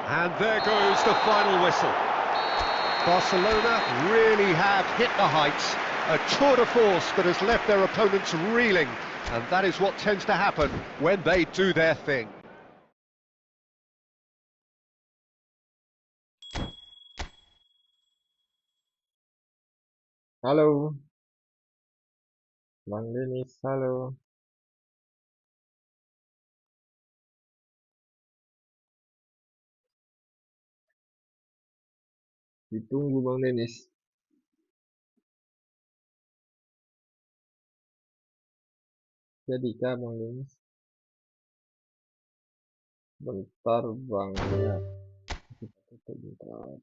And there goes the final whistle. Barcelona really have hit the heights. A tour de force that has left their opponents reeling. And that is what tends to happen when they do their thing. Halo, Bang Denis, halo. Ditunggu Bang Denis. Jadi kah Bang Denis? Bentar Bang ya. Kita tutup bentar.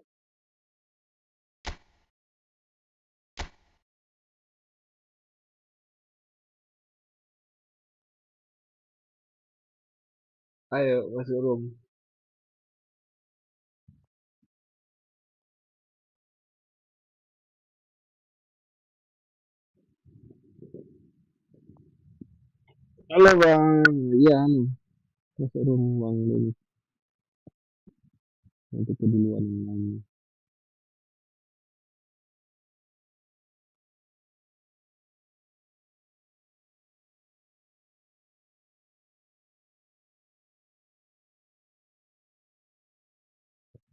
Ayo masuk room. Halo Bang, iya masuk room Bang Denis. Nanti keduluan yang lain.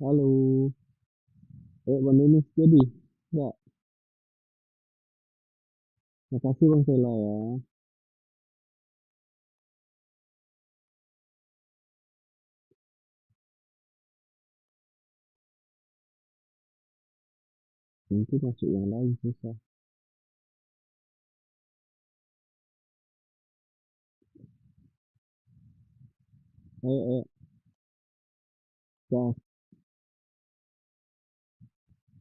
Halo, Bang Denis jadi? Enggak. Makasih Bang Sela ya. Nanti masuk yang lain susah. Ayo. Gas.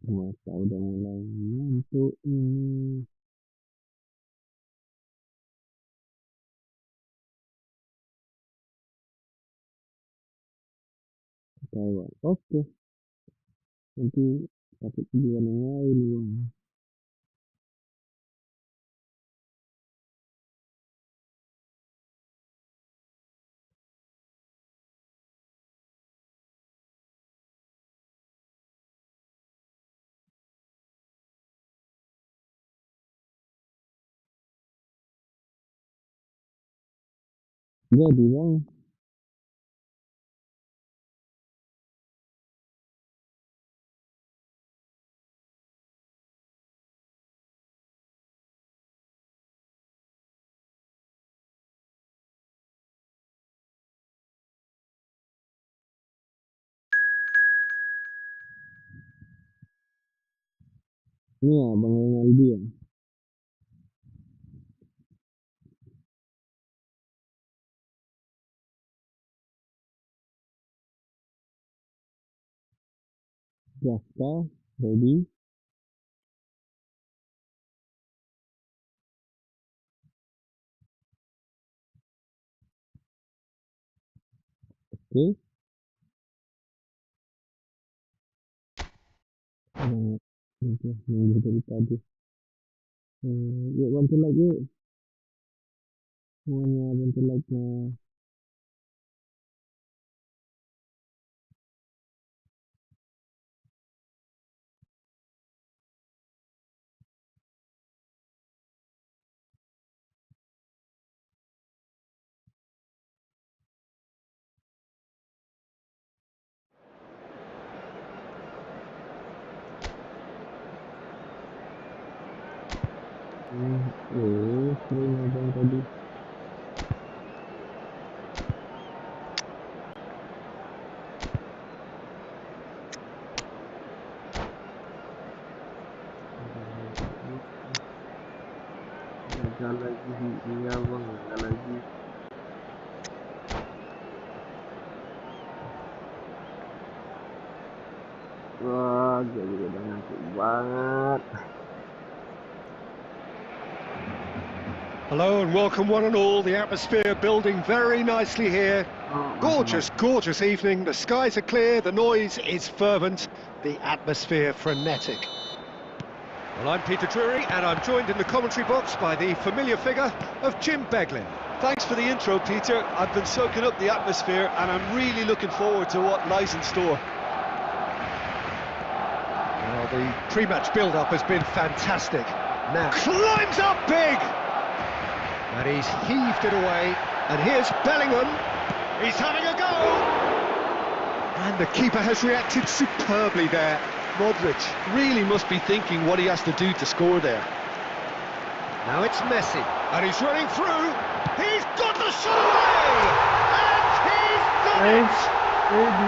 Masa udah mulai ngantuk ini. Kawan. Oke. Nanti dapat tujuan yang lain Bang. Jadi Bang. Ini ya Bang Ronaldo ya. Jasta. Ready. Oke. Oke. Nunggu dari tadi. Yuk bantu like yuk. Semuanya bantu like-nya. Sering abang tadi. Gagal lagi. Iya Bang, gagal lagi. Wah, jadi udah ngantuk banget. Hello and welcome one and all. The atmosphere building very nicely here. Gorgeous, gorgeous evening. The skies are clear, the noise is fervent, the atmosphere frenetic. Well, I'm Peter Drury and I'm joined in the commentary box by the familiar figure of Jim Beglin. Thanks for the intro, Peter. I've been soaking up the atmosphere and I'm really looking forward to what lies in store. Well, the pre-match build-up has been fantastic. Now climbs up big! And he's heaved it away. And here's Bellingham. He's having a go! And the keeper has reacted superbly there. Modric really must be thinking what he has to do to score there. Now it's Messi. And he's running through. He's got the shot away! And he's done it!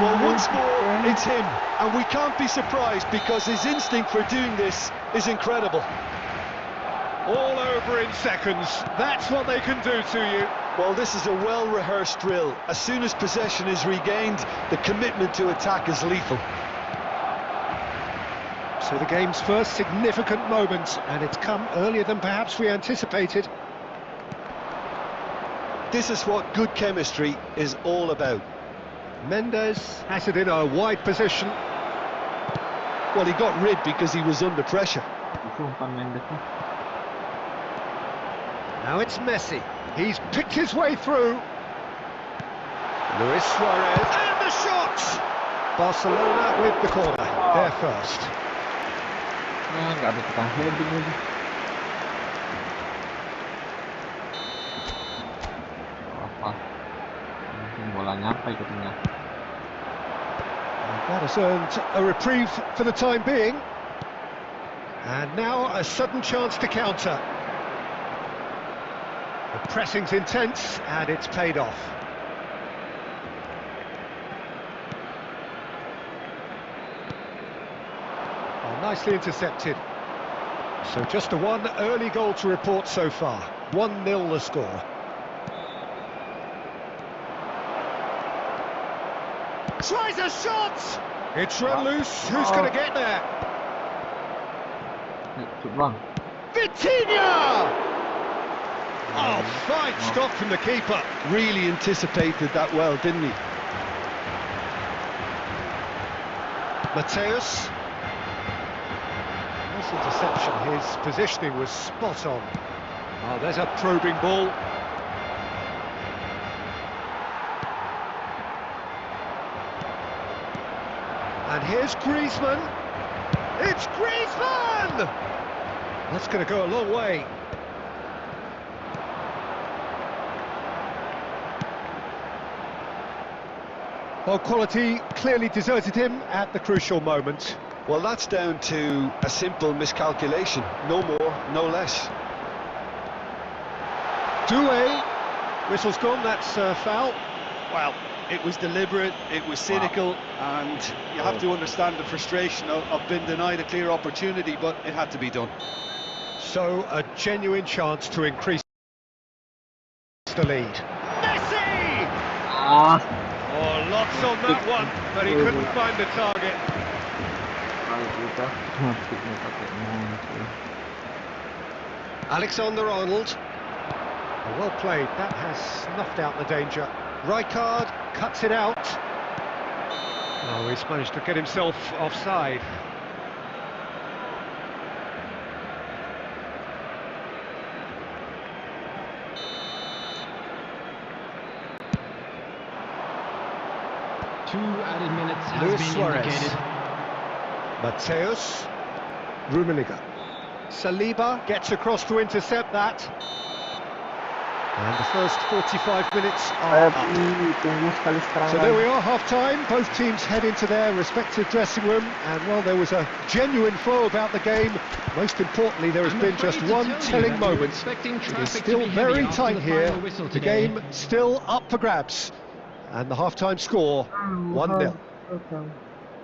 Well, once more, it's him. And we can't be surprised because his instinct for doing this is incredible. All over in seconds. That's what they can do to you. Well, this is a well-rehearsed drill. As soon as possession is regained, the commitment to attack is lethal. So the game's first significant moment, and it's come earlier than perhaps we anticipated. This is what good chemistry is all about. Mendes has it in a wide position. Well, he got rid because he was under pressure. Now it's Messi. He's picked his way through. Luis Suarez. And the shot! Barcelona with the corner. They're first. Nggak ada tukang heading lagi. Apa? Mungkin bola nyampe ke tengah. That has earned a reprieve for the time being. And now a sudden chance to counter. The pressing's intense, and it's paid off. Oh, nicely intercepted. So just a one early goal to report so far. 1-0 the score. Tries a shot! It's run loose. Who's going to get there? Bang. Vitinha! Oh, fine stop from the keeper. Really anticipated that well, didn't he? Mateus. Nice interception. His positioning was spot on. Oh, there's a probing ball. And here's Griezmann. It's Griezmann! That's going to go a long way. Well, quality clearly deserted him at the crucial moment. Well, that's down to a simple miscalculation. No more, no less. Doué. Whistle's gone, that's foul. Well, it was deliberate, it was cynical, and you have to understand the frustration of being denied a clear opportunity, but it had to be done. So, a genuine chance to increase the lead. Messi! Oh, lots on that one, but he couldn't find the target. Alexander-Arnold. Oh, well played, that has snuffed out the danger. Rijkaard cuts it out. Oh, he's managed to get himself offside. Two added minutes has Luis been Suarez. indicated. Mateus. Rummenigge. Saliba gets across to intercept that. And the first 45 minutes are up. So there we are, half-time. Both teams head into their respective dressing room. And, well, there was a genuine flow about the game. Most importantly, there has been just one telling moment. It is still very tight here. The game still up for grabs. And the half-time score, 1-0.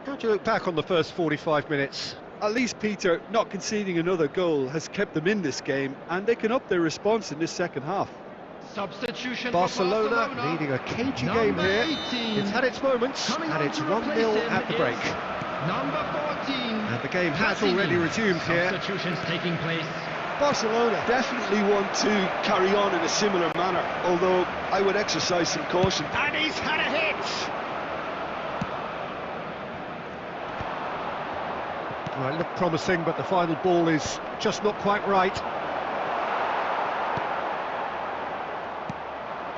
How do you look back on the first 45 minutes? At least, Peter, not conceding another goal has kept them in this game, and they can up their response in this second half. Substitution Barcelona leading a cagey game here. 18. It's had its moments, and it's 1-0 at the break. Number 14. And the game has already resumed here. Substitutions taking place. Barcelona definitely want to carry on in a similar manner, although I would exercise some caution. And he's had a hit! Well, it looked promising, but the final ball is just not quite right.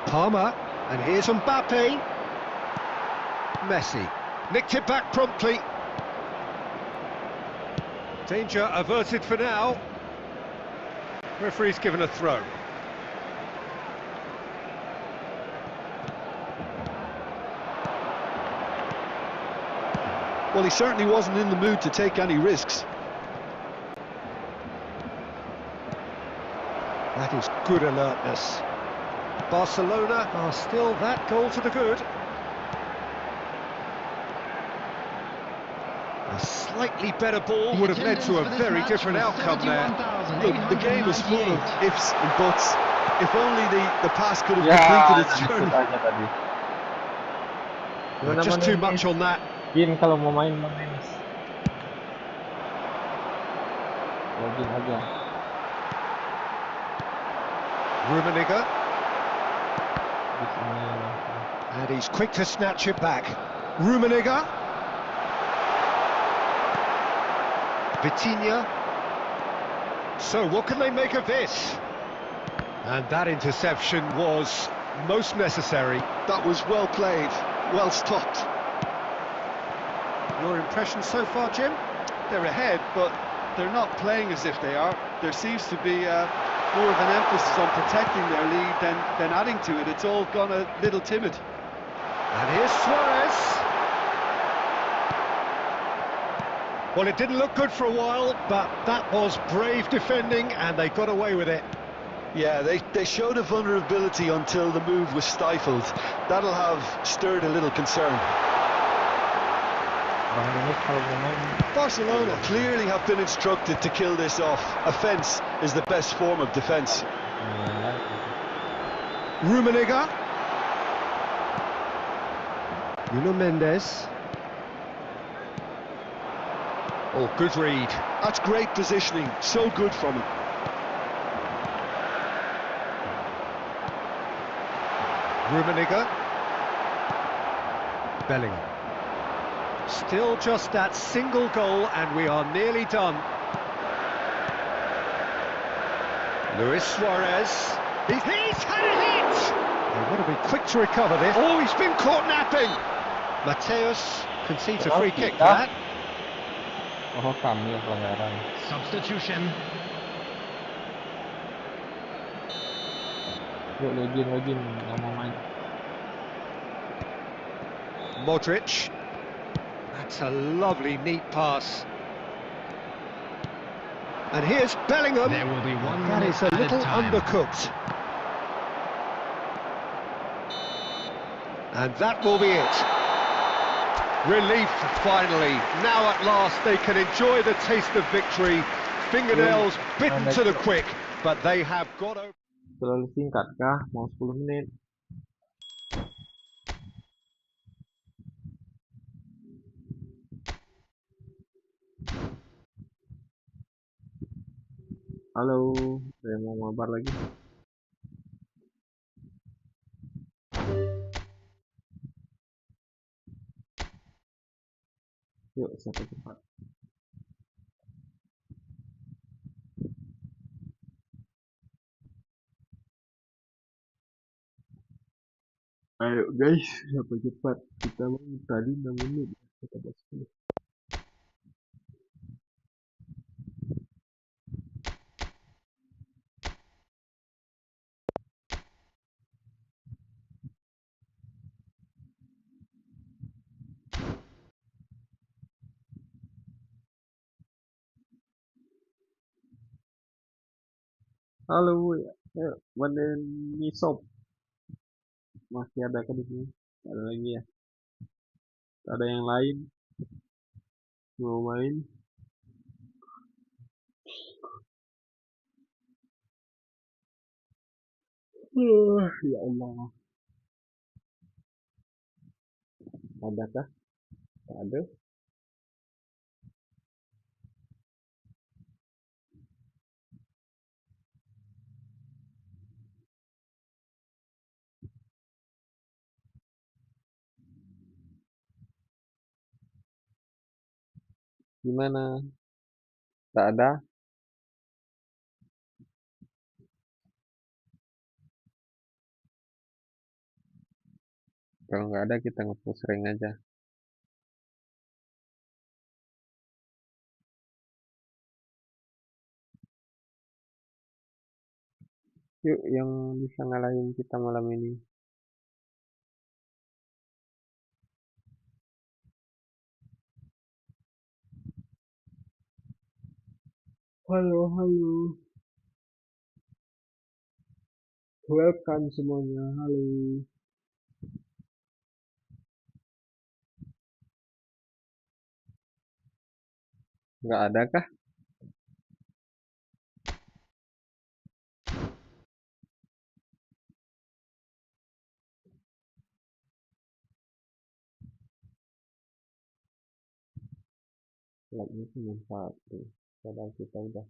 Palmer, and here's Mbappe. Messi, nicked it back promptly. Danger averted for now. Referee's given a throw. Well, he certainly wasn't in the mood to take any risks. That is good alertness. Barcelona are still that goal to the good. A slightly better ball would have led to a very different outcome there. Look, the game is full of ifs and buts. If only the pass could have completed its journey. Just too much on that. Kalau mau main Mas. Login aja. Rummenigge. And he's quick to snatch it back. Rummenigge. Vitinha. So what can they make of this? And that interception was most necessary. That was well played, well stopped. Your impression so far, Jim? They're ahead, but they're not playing as if they are. There seems to be more of an emphasis on protecting their lead than adding to it. It's all gone a little timid. And here's Suarez. Well, it didn't look good for a while, but that was brave defending, and they got away with it. Yeah, they showed a vulnerability until the move was stifled. That'll have stirred a little concern. Bang Dennis kalau ngomong Barcelona clearly have been instructed to kill this off. Offence is the best form of defence. Rummenigge. Nuno Mendes. Oh, good read. That's great positioning, so good from him. Rummenigge. Bellingham. Still just that single goal and we are nearly done. Luis Suarez. He's had a hit! They've got to be quick to recover this. Oh, he's been caught napping! Mateus concedes a free kick for that. oh kami yang pelanggaran. Substitution. Yuk Legin nggak mau main. Modric. That's a lovely, neat pass. And here's Bellingham. There will be 1 That minute is a added little time. undercooked. And that will be it. Relief, finally. Now at last they can enjoy the taste of victory. Fingernails bitten to the quick, but they have got over. Terlalu singkat kah? Mau 10 menit. Halo, saya mau mabar lagi. Yuk, siapa cepat. Ayo guys, siapa cepat. Kita mau tadi 6 menit. Kita buat 10. Halo, ya, Wandeni Shop. Masih ada kan di sini? Ada lagi ya? Ada yang lain mau main? Ya Allah. Adakah? Tak ada. Gimana? Tak ada? Kalau nggak ada kita nge-push rank aja. Yuk yang bisa ngalahin kita malam ini. Halo, halo. Welcome semuanya. Halo. Nggak ada kah? Lagnya cuma 1. Padahal kita udah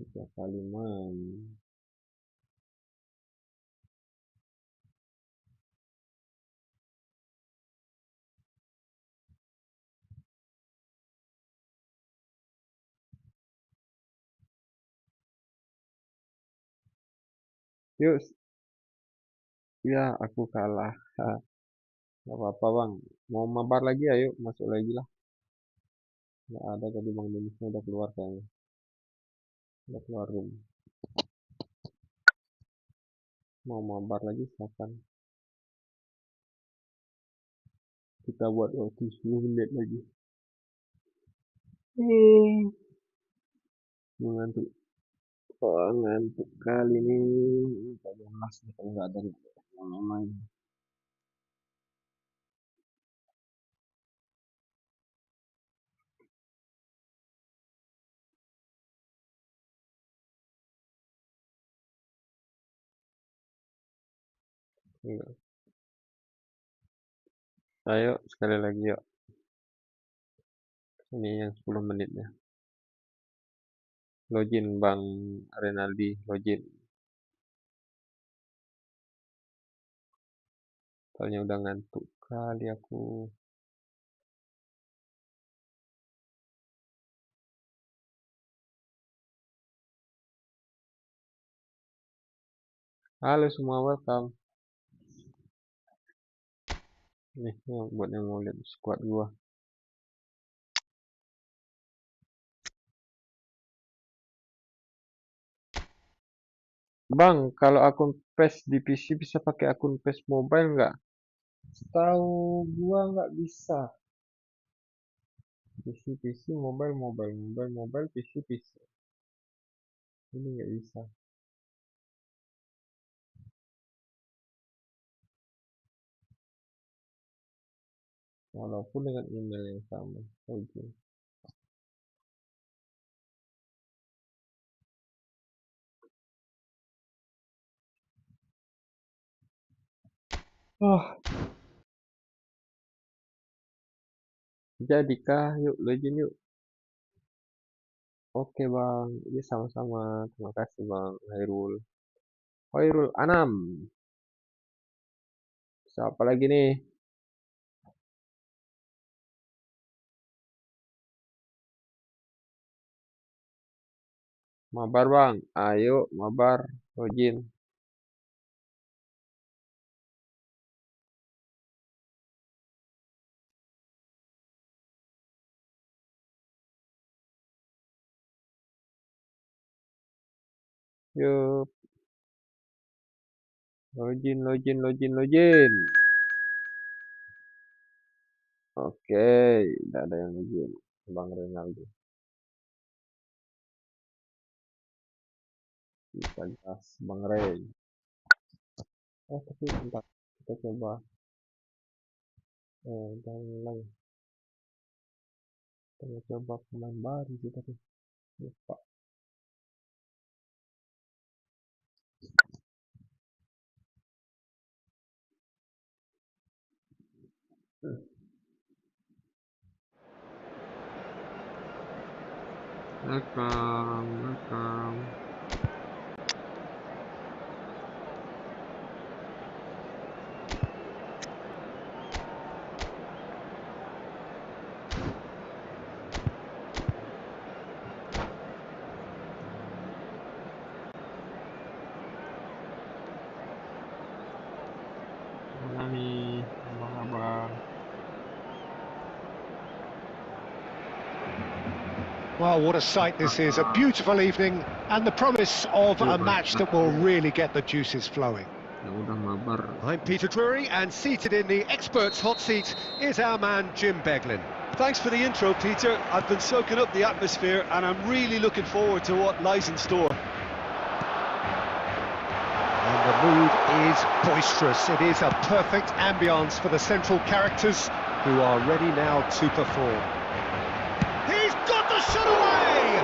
3 kali main. Yuk. Ya, aku kalah. Nggak apa-apa bang. Mau mabar lagi ya, yuk masuk lagi lah. Nggak ada tadi Bang Denisnya udah keluar kayaknya. Udah keluar room. Mau mabar lagi silakan. Kita buat waktu 10 menit lagi. Mengantuk. ngantuk kali nih. Kita jelas nih kalau nggak ada yang main. Enggak. Ayo sekali lagi yuk. Ini yang 10 menit ya. Login Bang Renaldi, login. Soalnya udah ngantuk kali aku. Halo semua, welcome. Nih, buat yang mau lihat squad gua. Bang, kalau akun PES di PC bisa pakai akun PES mobile nggak? Setahu gua nggak bisa. PC, mobile, PC. Ini nggak bisa. Walaupun dengan email yang sama. Oke. Oh, jadikah? Yuk, login yuk. Oke bang, ini sama-sama. Terima kasih bang Hairul. Hairul Anam. Siapa lagi nih? Mabar bang. Ayo, mabar. Login. Yuk. Login. Oke, udah ada yang login. Bang Renaldi. Kita gas Bang Ray. Tapi bentar. Kita coba. Jangan mulai. Kita coba pemain baru sih tadi. Lupa. Welcome. Mana nih, abang-abang? Well, what a sight this is. A beautiful evening and the promise of a match that will really get the juices flowing. Ya udah mabar. I'm Peter Drury, and seated in the experts' hot seat is our man Jim Beglin. Thanks for the intro, Peter. I've been soaking up the atmosphere and I'm really looking forward to what lies in store. And the mood is boisterous. It is a perfect ambience for the central characters who are ready now to perform. He's got the shot away!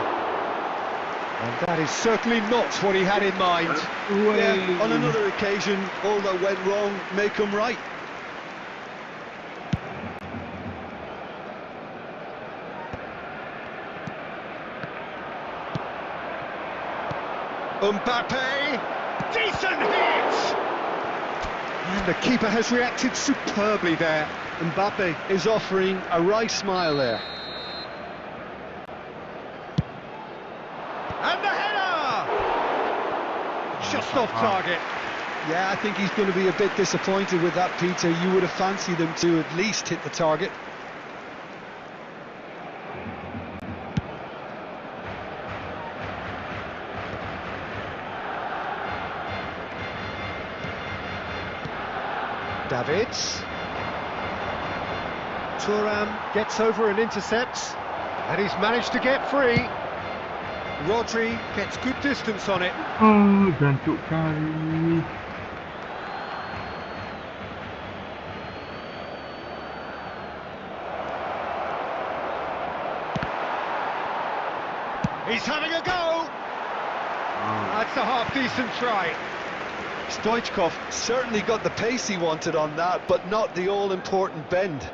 And that is certainly not what he had in mind. Yeah, on another occasion, all that went wrong may come right. Mbappe, decent hit! And the keeper has reacted superbly there. Mbappe is offering a wry smile there. And the header! Just off target. Yeah, I think he's going to be a bit disappointed with that, Peter. You would have fancied him to at least hit the target. Davids. Thuram gets over and intercepts, and he's managed to get free. Rodri gets good distance on it. Oh, jancuk kali. He's having a go. That's a half-decent try. Stoichkov certainly got the pace he wanted on that, but not the all-important bend.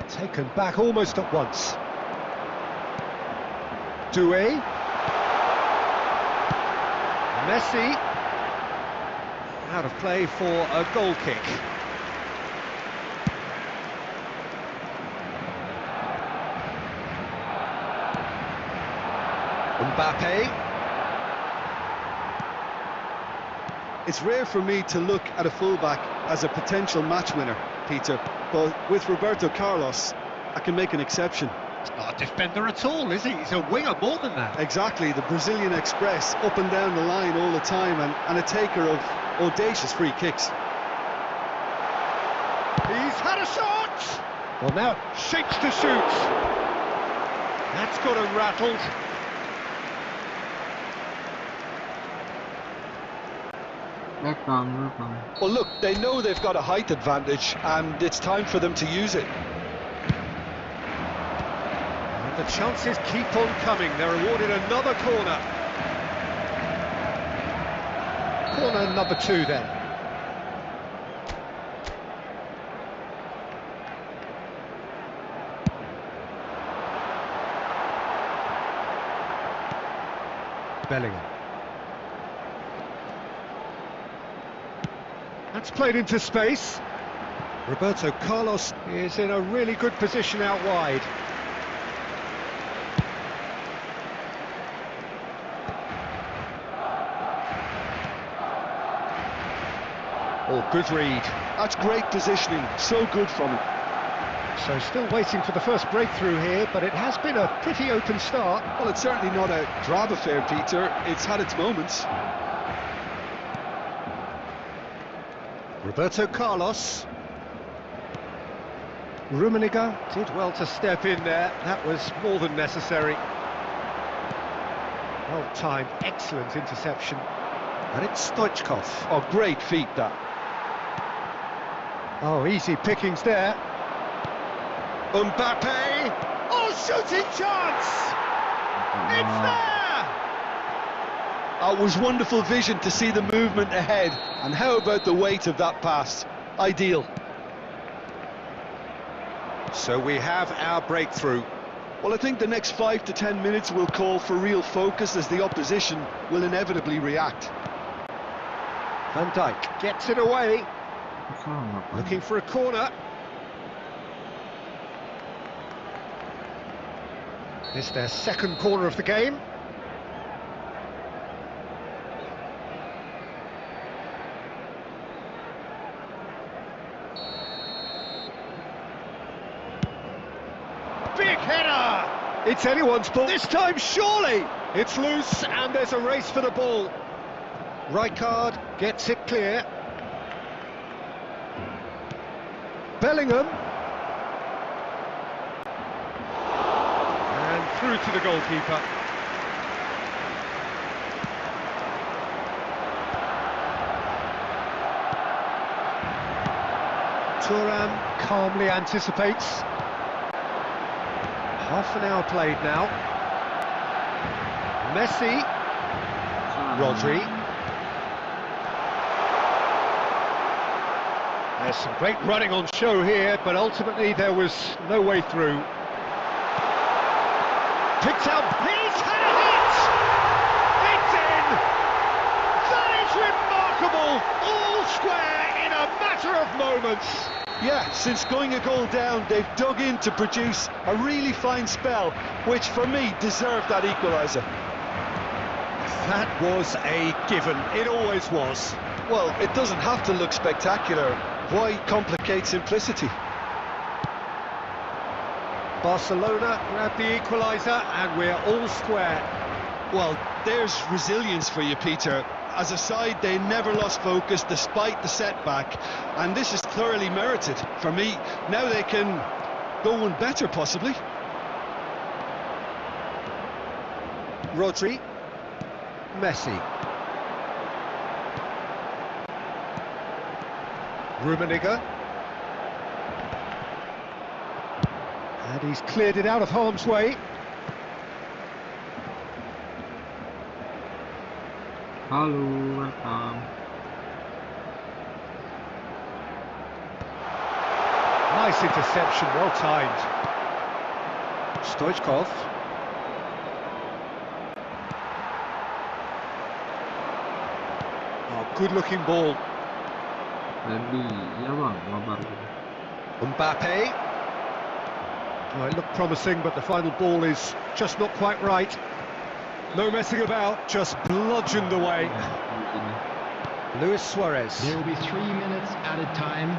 Taken back almost at once. Doué. Messi. Out of play for a goal kick. Mbappe. It's rare for me to look at a fullback as a potential match winner, Peter, but with Roberto Carlos, I can make an exception. He's not a defender at all, is he? He's a winger more than that. Exactly, the Brazilian Express, up and down the line all the time, and a taker of audacious free kicks. He's had a shot! Well, now shapes to shoot. That's got him rattled. Well, look, they know they've got a height advantage, and it's time for them to use it. And the chances keep on coming. They're awarded another corner. Corner number 2 then. Bellingham. That's played into space. Roberto Carlos is in a really good position out wide. Oh, good read. That's great positioning, so good from him. So still waiting for the first breakthrough here, but it has been a pretty open start. Well, it's certainly not a drab affair, Peter. It's had its moments. Roberto Carlos. Rummenigge did well to step in there. That was more than necessary. Well timed, excellent interception. And it's Stoichkov. Oh, great feat, that. Oh, easy pickings there. Mbappe! Oh, shooting chance! It's there! It was wonderful vision to see the movement ahead. And how about the weight of that pass? Ideal. So we have our breakthrough. Well, I think the next 5 to 10 minutes will call for real focus as the opposition will inevitably react. Van Dijk gets it away. Looking for a corner. This is their second corner of the game. Big header! It's anyone's ball this time, surely! It's loose and there's a race for the ball. Rijkaard gets it clear. Bellingham. And through to the goalkeeper. Thuram calmly anticipates. Half an hour played now. Messi. Rodri. There's some great running on show here, but ultimately there was no way through. Picked out. He's had a hit! It's in! That is remarkable! All square in a matter of moments. Yeah, since going a goal down, they've dug in to produce a really fine spell, which for me deserved that equaliser. That was a given. It always was. Well, it doesn't have to look spectacular. Why complicate simplicity? Barcelona grab the equaliser and we're all square. Well, there's resilience for you, Peter. as a side, they never lost focus despite the setback, and this is thoroughly merited for me. Now they can go one better, possibly. Rodri. Messi. Rummenigge. And he's cleared it out of harm's way. Halo, welcome. Nice interception, well timed. Stoichkov. Oh, good looking ball. Tadi, ya bang, kabar. Mbappe. Oh, it looked promising, but the final ball is just not quite right. No messing about, just bludgeoned away. Luis Suarez. There will be 3 minutes added time.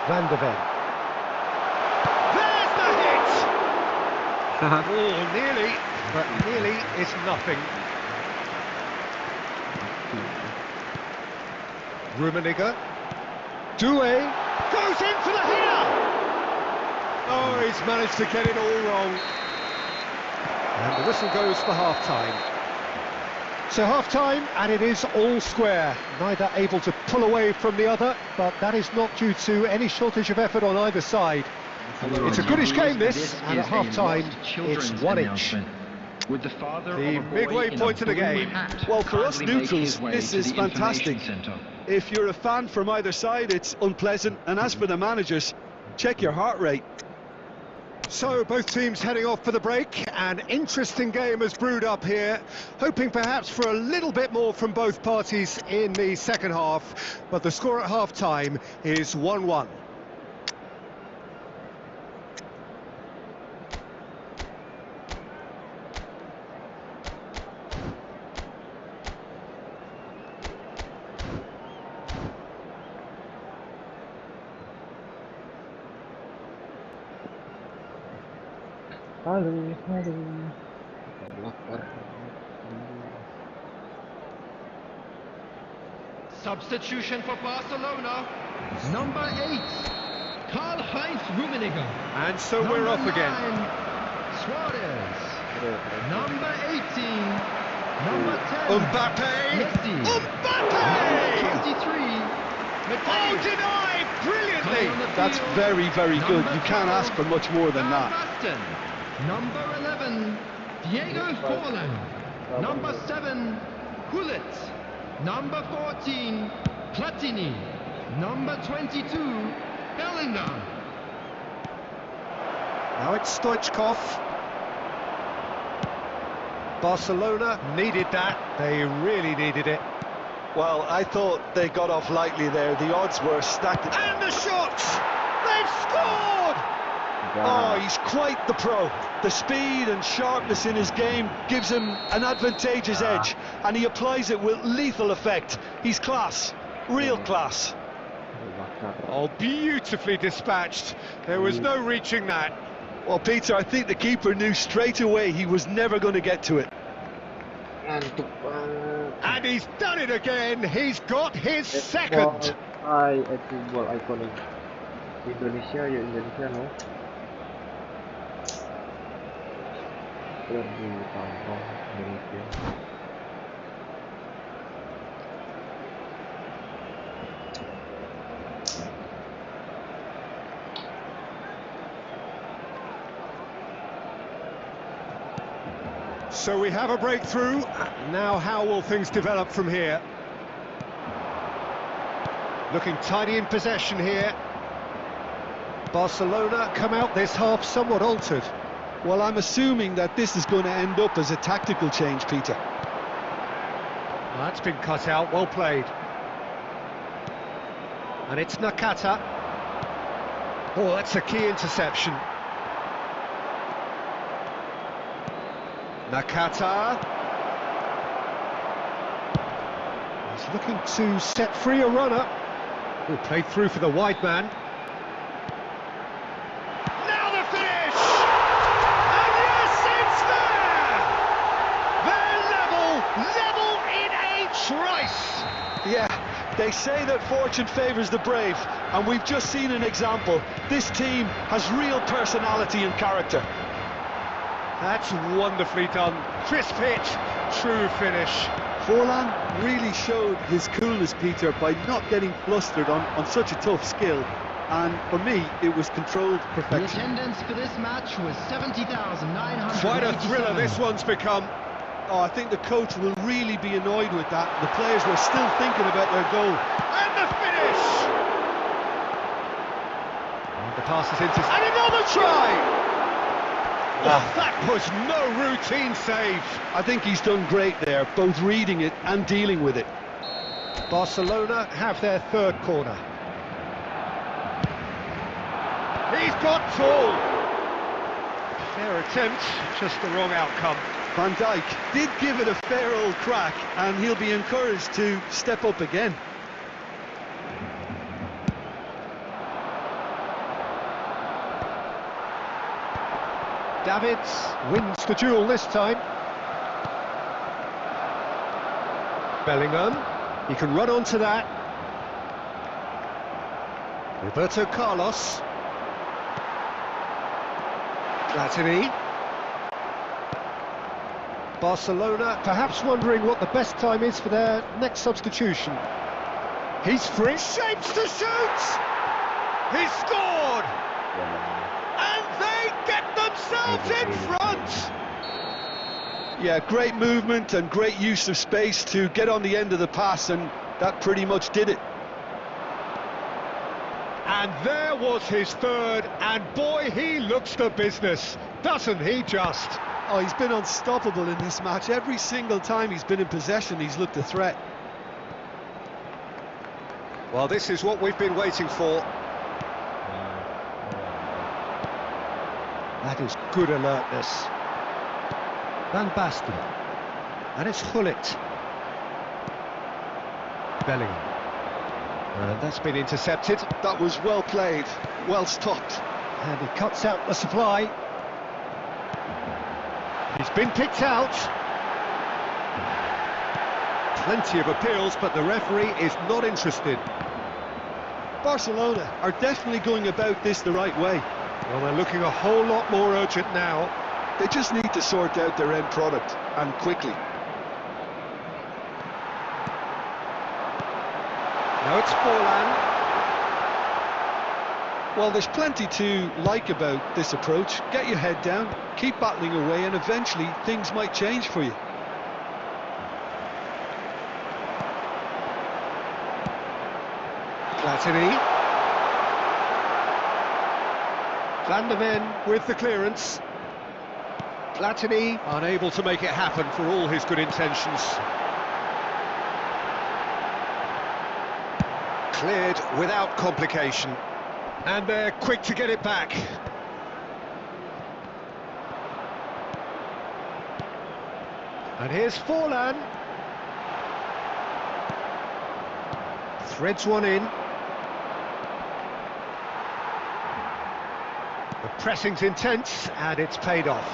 Van de Ven. There's the hit! Oh, nearly, but nearly is nothing. Rummenigge. Doué goes in for the header! Oh, he's managed to get it all wrong. And the whistle goes for half-time. So half-time, and it is all square. Neither able to pull away from the other, but that is not due to any shortage of effort on either side. It's a goodish game, this, and at half-time, it's 1-1. With the father The of a boy midway in point a of the blue game. hat Well, for us hardly making neutrals, his way this to is the information fantastic. centre. If you're a fan from either side, it's unpleasant, and as for the managers, check your heart rate. So both teams heading off for the break. An interesting game has brewed up here, hoping perhaps for a little bit more from both parties in the second half, but the score at half-time is 1-1. Halo, halo. Lapar. Substitution for Barcelona. Number 8, Karl-Heinz Rummenigge. And so we're off again. 9, Suarez. Number 18, number 10, Mbappe! Messi. Mbappe! 23, Oh, denied brilliantly! That's very, very good. You can't ask for much more than that. Basten. Number 11, Diego Forlan. Number 7, Gullit. Number 14, Platini. Number 22, Bellingham. Now it's Stoichkov. Barcelona needed that. They really needed it. Well, I thought they got off lightly there. The odds were stacked. And the shot! They've scored! Oh, he's quite the pro. The speed and sharpness in his game gives him an advantageous edge, and he applies it with lethal effect. He's class, real class. Oh, beautifully dispatched. There was no reaching that. Well, Peter, I think the keeper knew straight away he was never going to get to it. Ngantuk banget. And he's done it again. He's got his second. eFootball ikonik Indonesia, ya Indonesia no. Tampang Indonesia. So we have a breakthrough. Now how will things develop from here? Looking tidy in possession here. Barcelona come out this half somewhat altered. Well, I'm assuming that this is going to end up as a tactical change, Peter. Well, that's been cut out, well played. And it's Nakata. Oh, that's a key interception. Nakata. He's looking to set free a runner. Oh, played through for the wide man. Now the finish! And yes, it's there! They're level They say that fortune favours the brave, and we've just seen an example. This team has real personality and character. That's wonderfully done. Crisp hit, true finish. Forlan really showed his coolness, Peter, by not getting flustered on such a tough skill. And for me, it was controlled The perfection. attendance for this match was 70,987. Quite a thriller this one's become. Oh, I think the coach will really be annoyed with that. The players were still thinking about their goal. And the finish! The pass is into... And another try! That was no routine save. I think he's done great there, both reading it and dealing with it. Barcelona have their third corner. He's got tall. Fair attempt, just the wrong outcome. Van Dijk did give it a fair old crack, and he'll be encouraged to step up again. Davids wins the duel this time. Bellingham, he can run onto that. Roberto Carlos. Platini. Barcelona perhaps wondering what the best time is for their next substitution. He's free. Shapes to shoot! He scored! And they get themselves in front! Yeah, great movement and great use of space to get on the end of the pass, and that pretty much did it. And there was his third, and boy, he looks the business, doesn't he just? Oh, he's been unstoppable in this match. Every single time he's been in possession, he's looked a threat. Well, this is what we've been waiting for. That is good alertness. Van Basten. And it's Gullit. Bellingham. And that's been intercepted. That was well played, well stopped. And he cuts out the supply. He's been picked out. Plenty of appeals, but the referee is not interested. Barcelona are definitely going about this the right way. Well, they're looking a whole lot more urgent now. They just need to sort out their end product, and quickly. Now it's Forlan. Well, there's plenty to like about this approach. Get your head down, keep battling away, and eventually things might change for you. Platini. Van der Ven with the clearance. Platini unable to make it happen for all his good intentions. Cleared without complication. And they're quick to get it back. And here's Forlan. Threads one in. The pressing's intense, and it's paid off.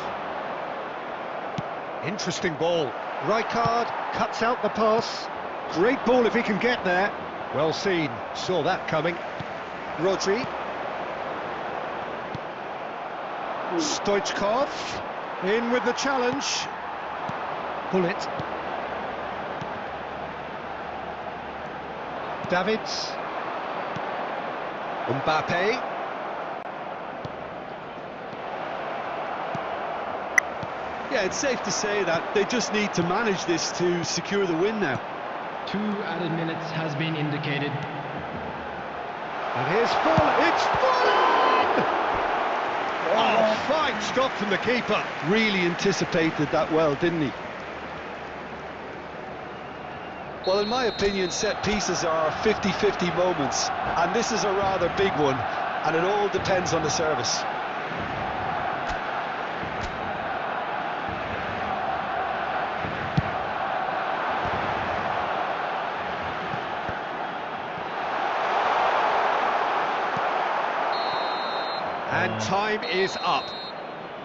Interesting ball. Rijkaard cuts out the pass. Great ball if he can get there. Well seen, saw that coming. Rodri. Stoichkov in with the challenge. Gullit. Davids. Mbappe. Yeah, it's safe to say that they just need to manage this to secure the win now. 2 added minutes has been indicated. And here's Forlan. It's Forlan! Oh, fine stop from the keeper. Really anticipated that well, didn't he? Well, in my opinion, set pieces are 50-50 moments, and this is a rather big one, and it all depends on the service. And time is up.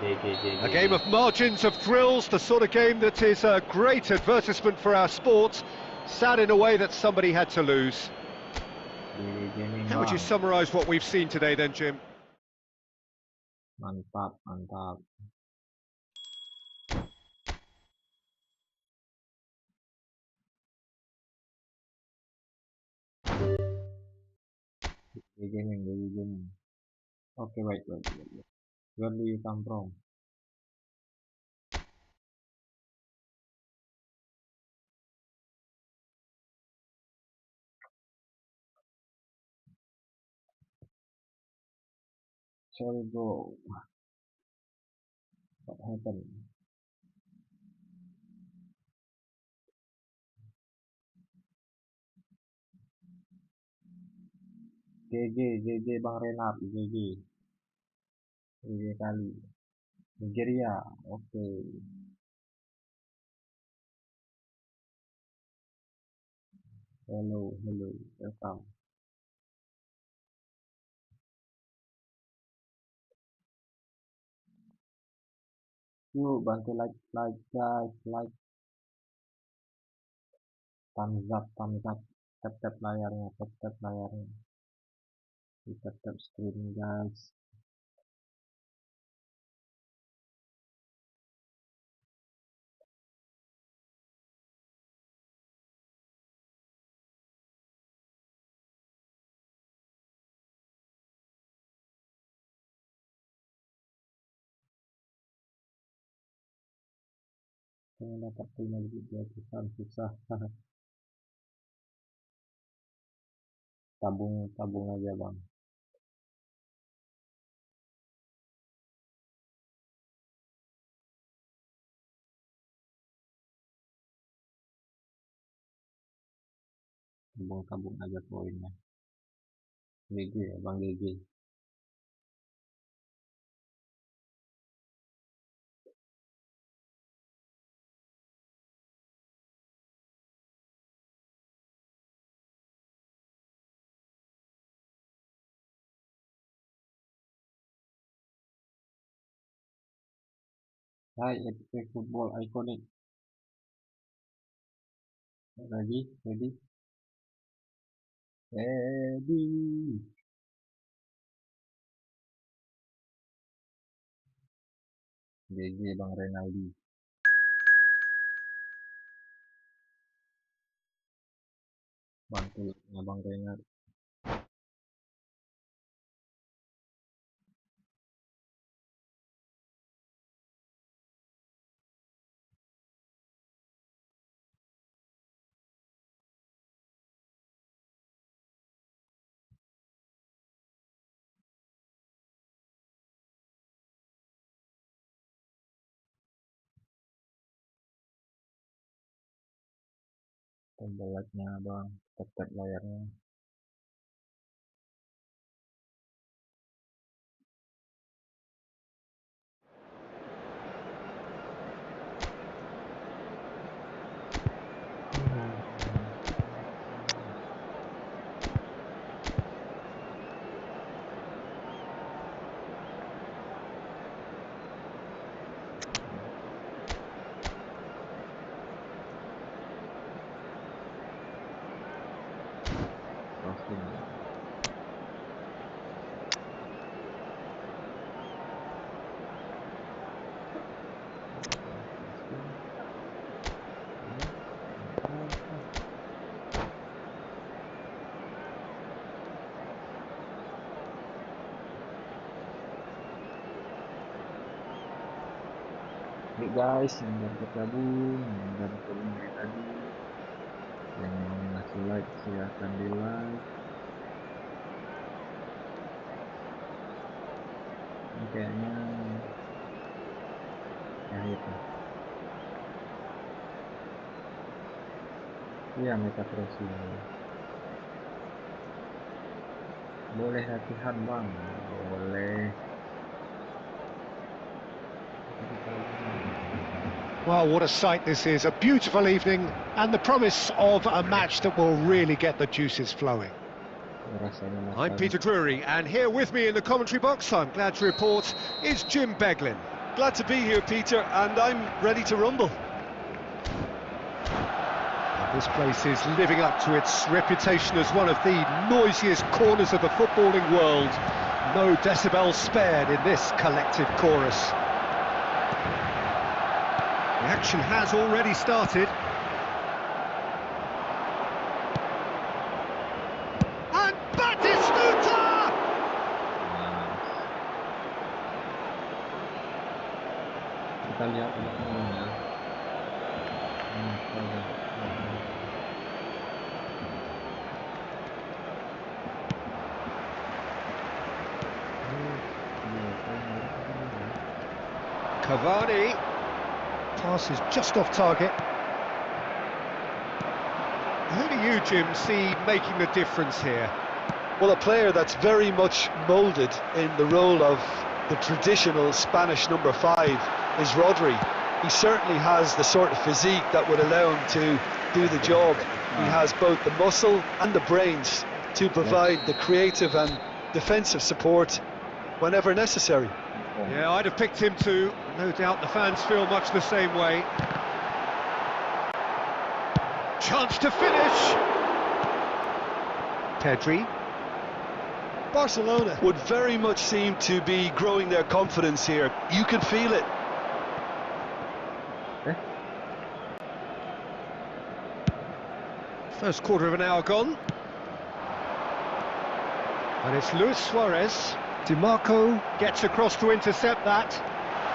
A game of margins of thrills, the sort of game that is a great advertisement for our sport. Sad in a way that somebody had to lose. Gaming How would you bang. summarise what we've seen today then, Jim? Mantap, mantap. Gaming. Okay, wait. Where do you come from? Sorry, bro. What happened? GG Bang Renat, GG kali. Nigeria, oke. Hello, welcome. Yuk bantu like guys, like, thumbs up, tap layarnya, tap layarnya, tap screen guys. Saya dapat 5.000 gratisan, susah. tabung aja bang. Tabung aja poinnya. GG ya bang, GG. Hai, eFootball iconic. Ready? GG Bang Renaldi. Bantu Bang Renaldi. Tombol like-nya bang, tap layarnya. Crossing bang. Oke guys, yang baru bergabung dari tadi, yang mau ngasih like silahkan di like. Ini kayaknya akhir nih. Iya, meta crossing ya. Boleh latihan bang, boleh. Well, what a sight this is. A beautiful evening and the promise of a match that will really get the juices flowing. Rasanya I'm makan. Peter Drury, and here with me in the commentary box, I'm glad to report, is Jim Beglin. Glad to be here, Peter, and I'm ready to rumble. This place is living up to its reputation as one of the noisiest corners of the footballing world. No decibels spared in this collective chorus. The action has already started. And Batistuta! Kita lihat ya. Cavani. Pass is just off target. Who do you, Jim, see making the difference here? Well, a player that's very much moulded in the role of the traditional Spanish number 5 is Rodri. He certainly has the sort of physique that would allow him to do the job. He has both the muscle and the brains to provide the creative and defensive support whenever necessary. Yeah, I'd have picked him too. No doubt the fans feel much the same way. Chance to finish. Pedri. Barcelona would very much seem to be growing their confidence here. You can feel it. First quarter of an hour gone. And it's Luis Suarez. Di Marco gets across to intercept that.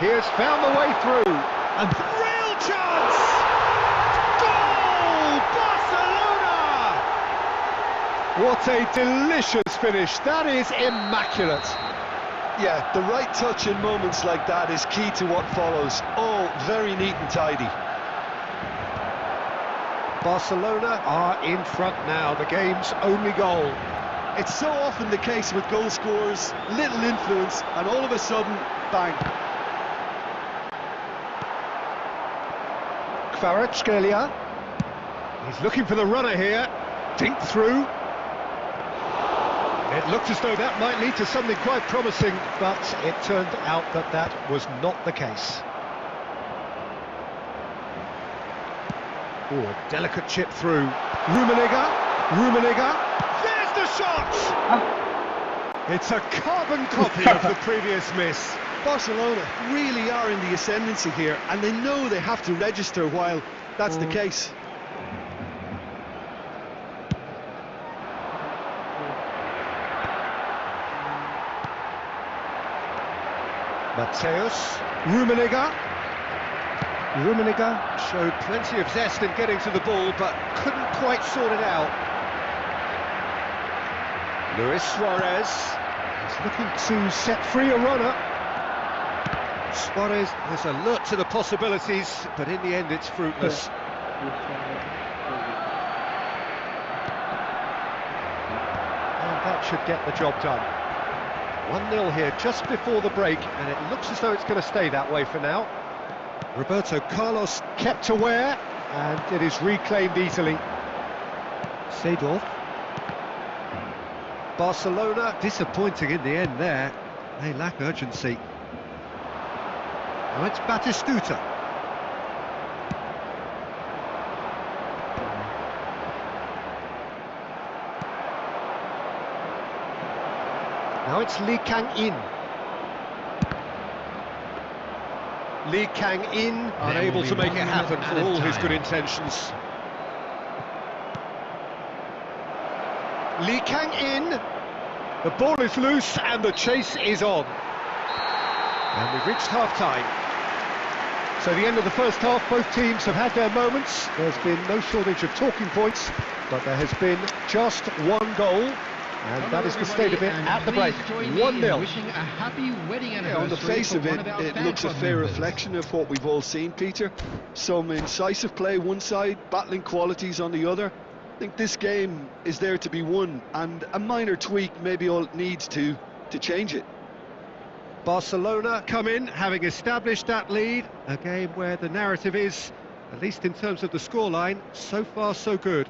He has found the way through. And real chance! Goal! Barcelona! What a delicious finish. That is immaculate. Yeah, the right touch in moments like that is key to what follows. All very neat and tidy. Barcelona are in front now, the game's only goal. It's so often the case with goal scorers, little influence, and all of a sudden, bang. Kvaratskhelia. He's looking for the runner here. Dinked through. It looked as though that might lead to something quite promising, but it turned out that that was not the case. Oh, a delicate chip through. Rummenigge. There's the shot! It's a carbon copy of the previous miss. Barcelona really are in the ascendancy here, and they know they have to register while that's the case. Mateus, Rummenigge showed plenty of zest in getting to the ball, but couldn't quite sort it out. Luis Suarez is looking to set free a runner. Suarez is alert to the possibilities, but in the end it's fruitless. And that should get the job done. 1-0 here just before the break, and it looks as though it's going to stay that way for now. Roberto Carlos kept aware, and it is reclaimed easily. Seedorf. Barcelona disappointing in the end there. They lack urgency. Now it's Batistuta. Now it's Lee Kang-in. Lee Kang-in unable to make it happen for all his good intentions. Lee Kang-in. The ball is loose and the chase is on. And we've reached half-time. So the end of the first half, both teams have had their moments. There's been no shortage of talking points, but there has been just one goal. And that is the state of it at the break. 1-0. Yeah, on the face of it, it looks a fair reflection of what we've all seen, Peter. Some incisive play one side, battling qualities on the other. I think this game is there to be won, and a minor tweak maybe all it needs to change it. Barcelona come in, having established that lead. A game where the narrative is, at least in terms of the scoreline, so far so good.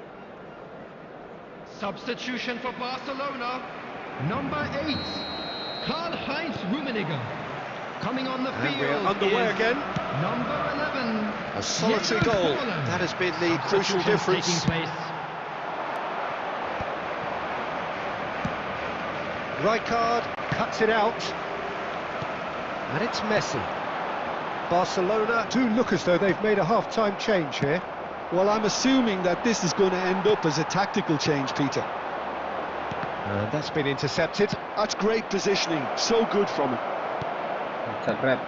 Substitution for Barcelona. Number 8, Karl-Heinz Rummenigge. Coming on the And field we're underway is again. number 11. A solitary Jesper goal. Holland. That has been the crucial Substitutions difference. taking place. Rijkaard cuts it out. And it's Messi. Barcelona do look as though they've made a half-time change here. Well, I'm assuming that this is going to end up as a tactical change, Peter. And that's been intercepted. That's great positioning. So good from him. Cedret.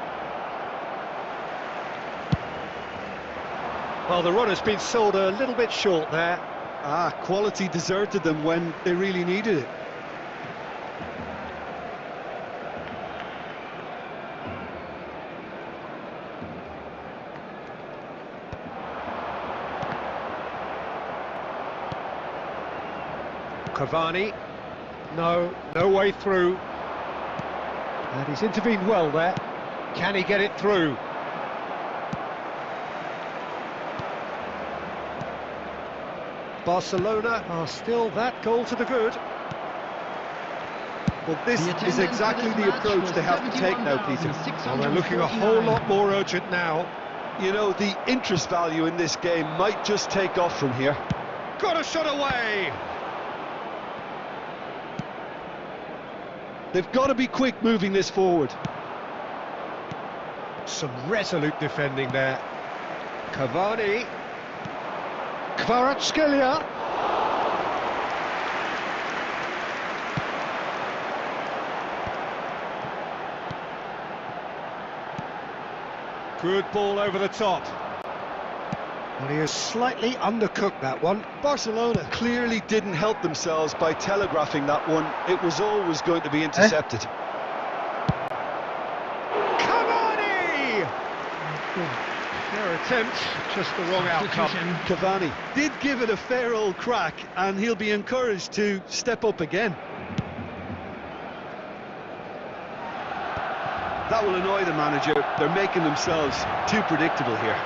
Well, the run has been sold a little bit short there. Quality deserted them when they really needed it. Cavani. No way through. And he's intervened well there. Can he get it through? Barcelona are still that goal to the good. Well, this The is attendance exactly for this the match approach was they have to take now, Peter. 71,649. Well, they're looking a whole lot more urgent now. You know, the interest value in this game might just take off from here. Got a shot away! They've got to be quick moving this forward. Some resolute defending there. Cavani. Kvaratskhelia. Good ball over the top. And he has slightly undercooked that one. Barcelona clearly didn't help themselves by telegraphing that one. It was always going to be intercepted. Cavani! Their attempt, just the wrong outcome. Substitution. Cavani did give it a fair old crack, and he'll be encouraged to step up again. That will annoy the manager. They're making themselves too predictable here.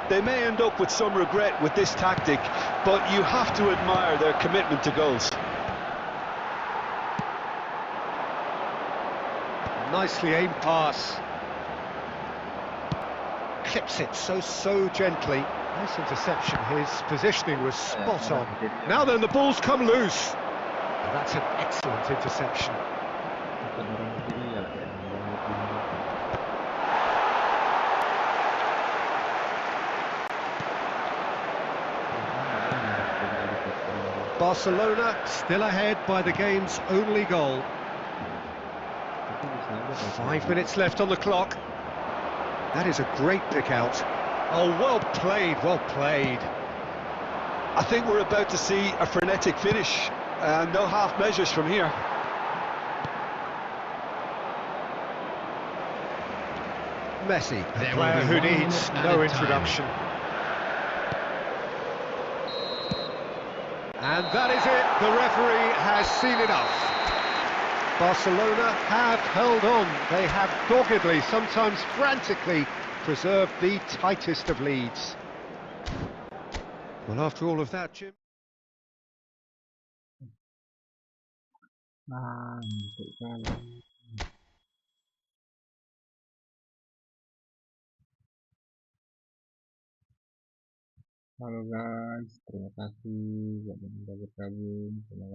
They may end up with some regret with this tactic, but you have to admire their commitment to goals. Nicely aimed pass. Clips it so gently. Nice interception. His positioning was spot on. Now then, the ball's come loose. That's an excellent interception. Barcelona still ahead by the game's only goal. 5 minutes left on the clock. That is a great pick out. Oh, well played, well played. I think we're about to see a frenetic finish. No half measures from here. Messi, a There will player be who 1 needs minute no added time. introduction. And that is it. The referee has seen enough. Barcelona have held on. They have doggedly, sometimes frantically, preserved the tightest of leads. Well, after all of that, Jim. Mantap sekali. Halo guys, terima kasih buat yang udah bergabung. Terima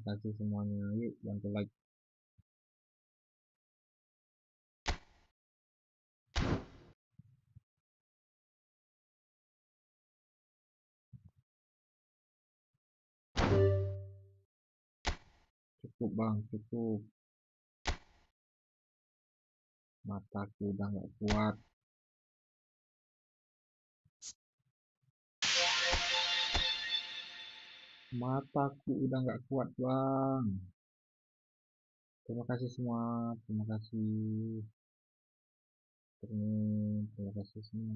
kasih semuanya. Yuk bantu like. Cukup bang, cukup. Mataku udah nggak kuat. Mataku udah nggak kuat bang. Terima kasih semua, terima kasih semua.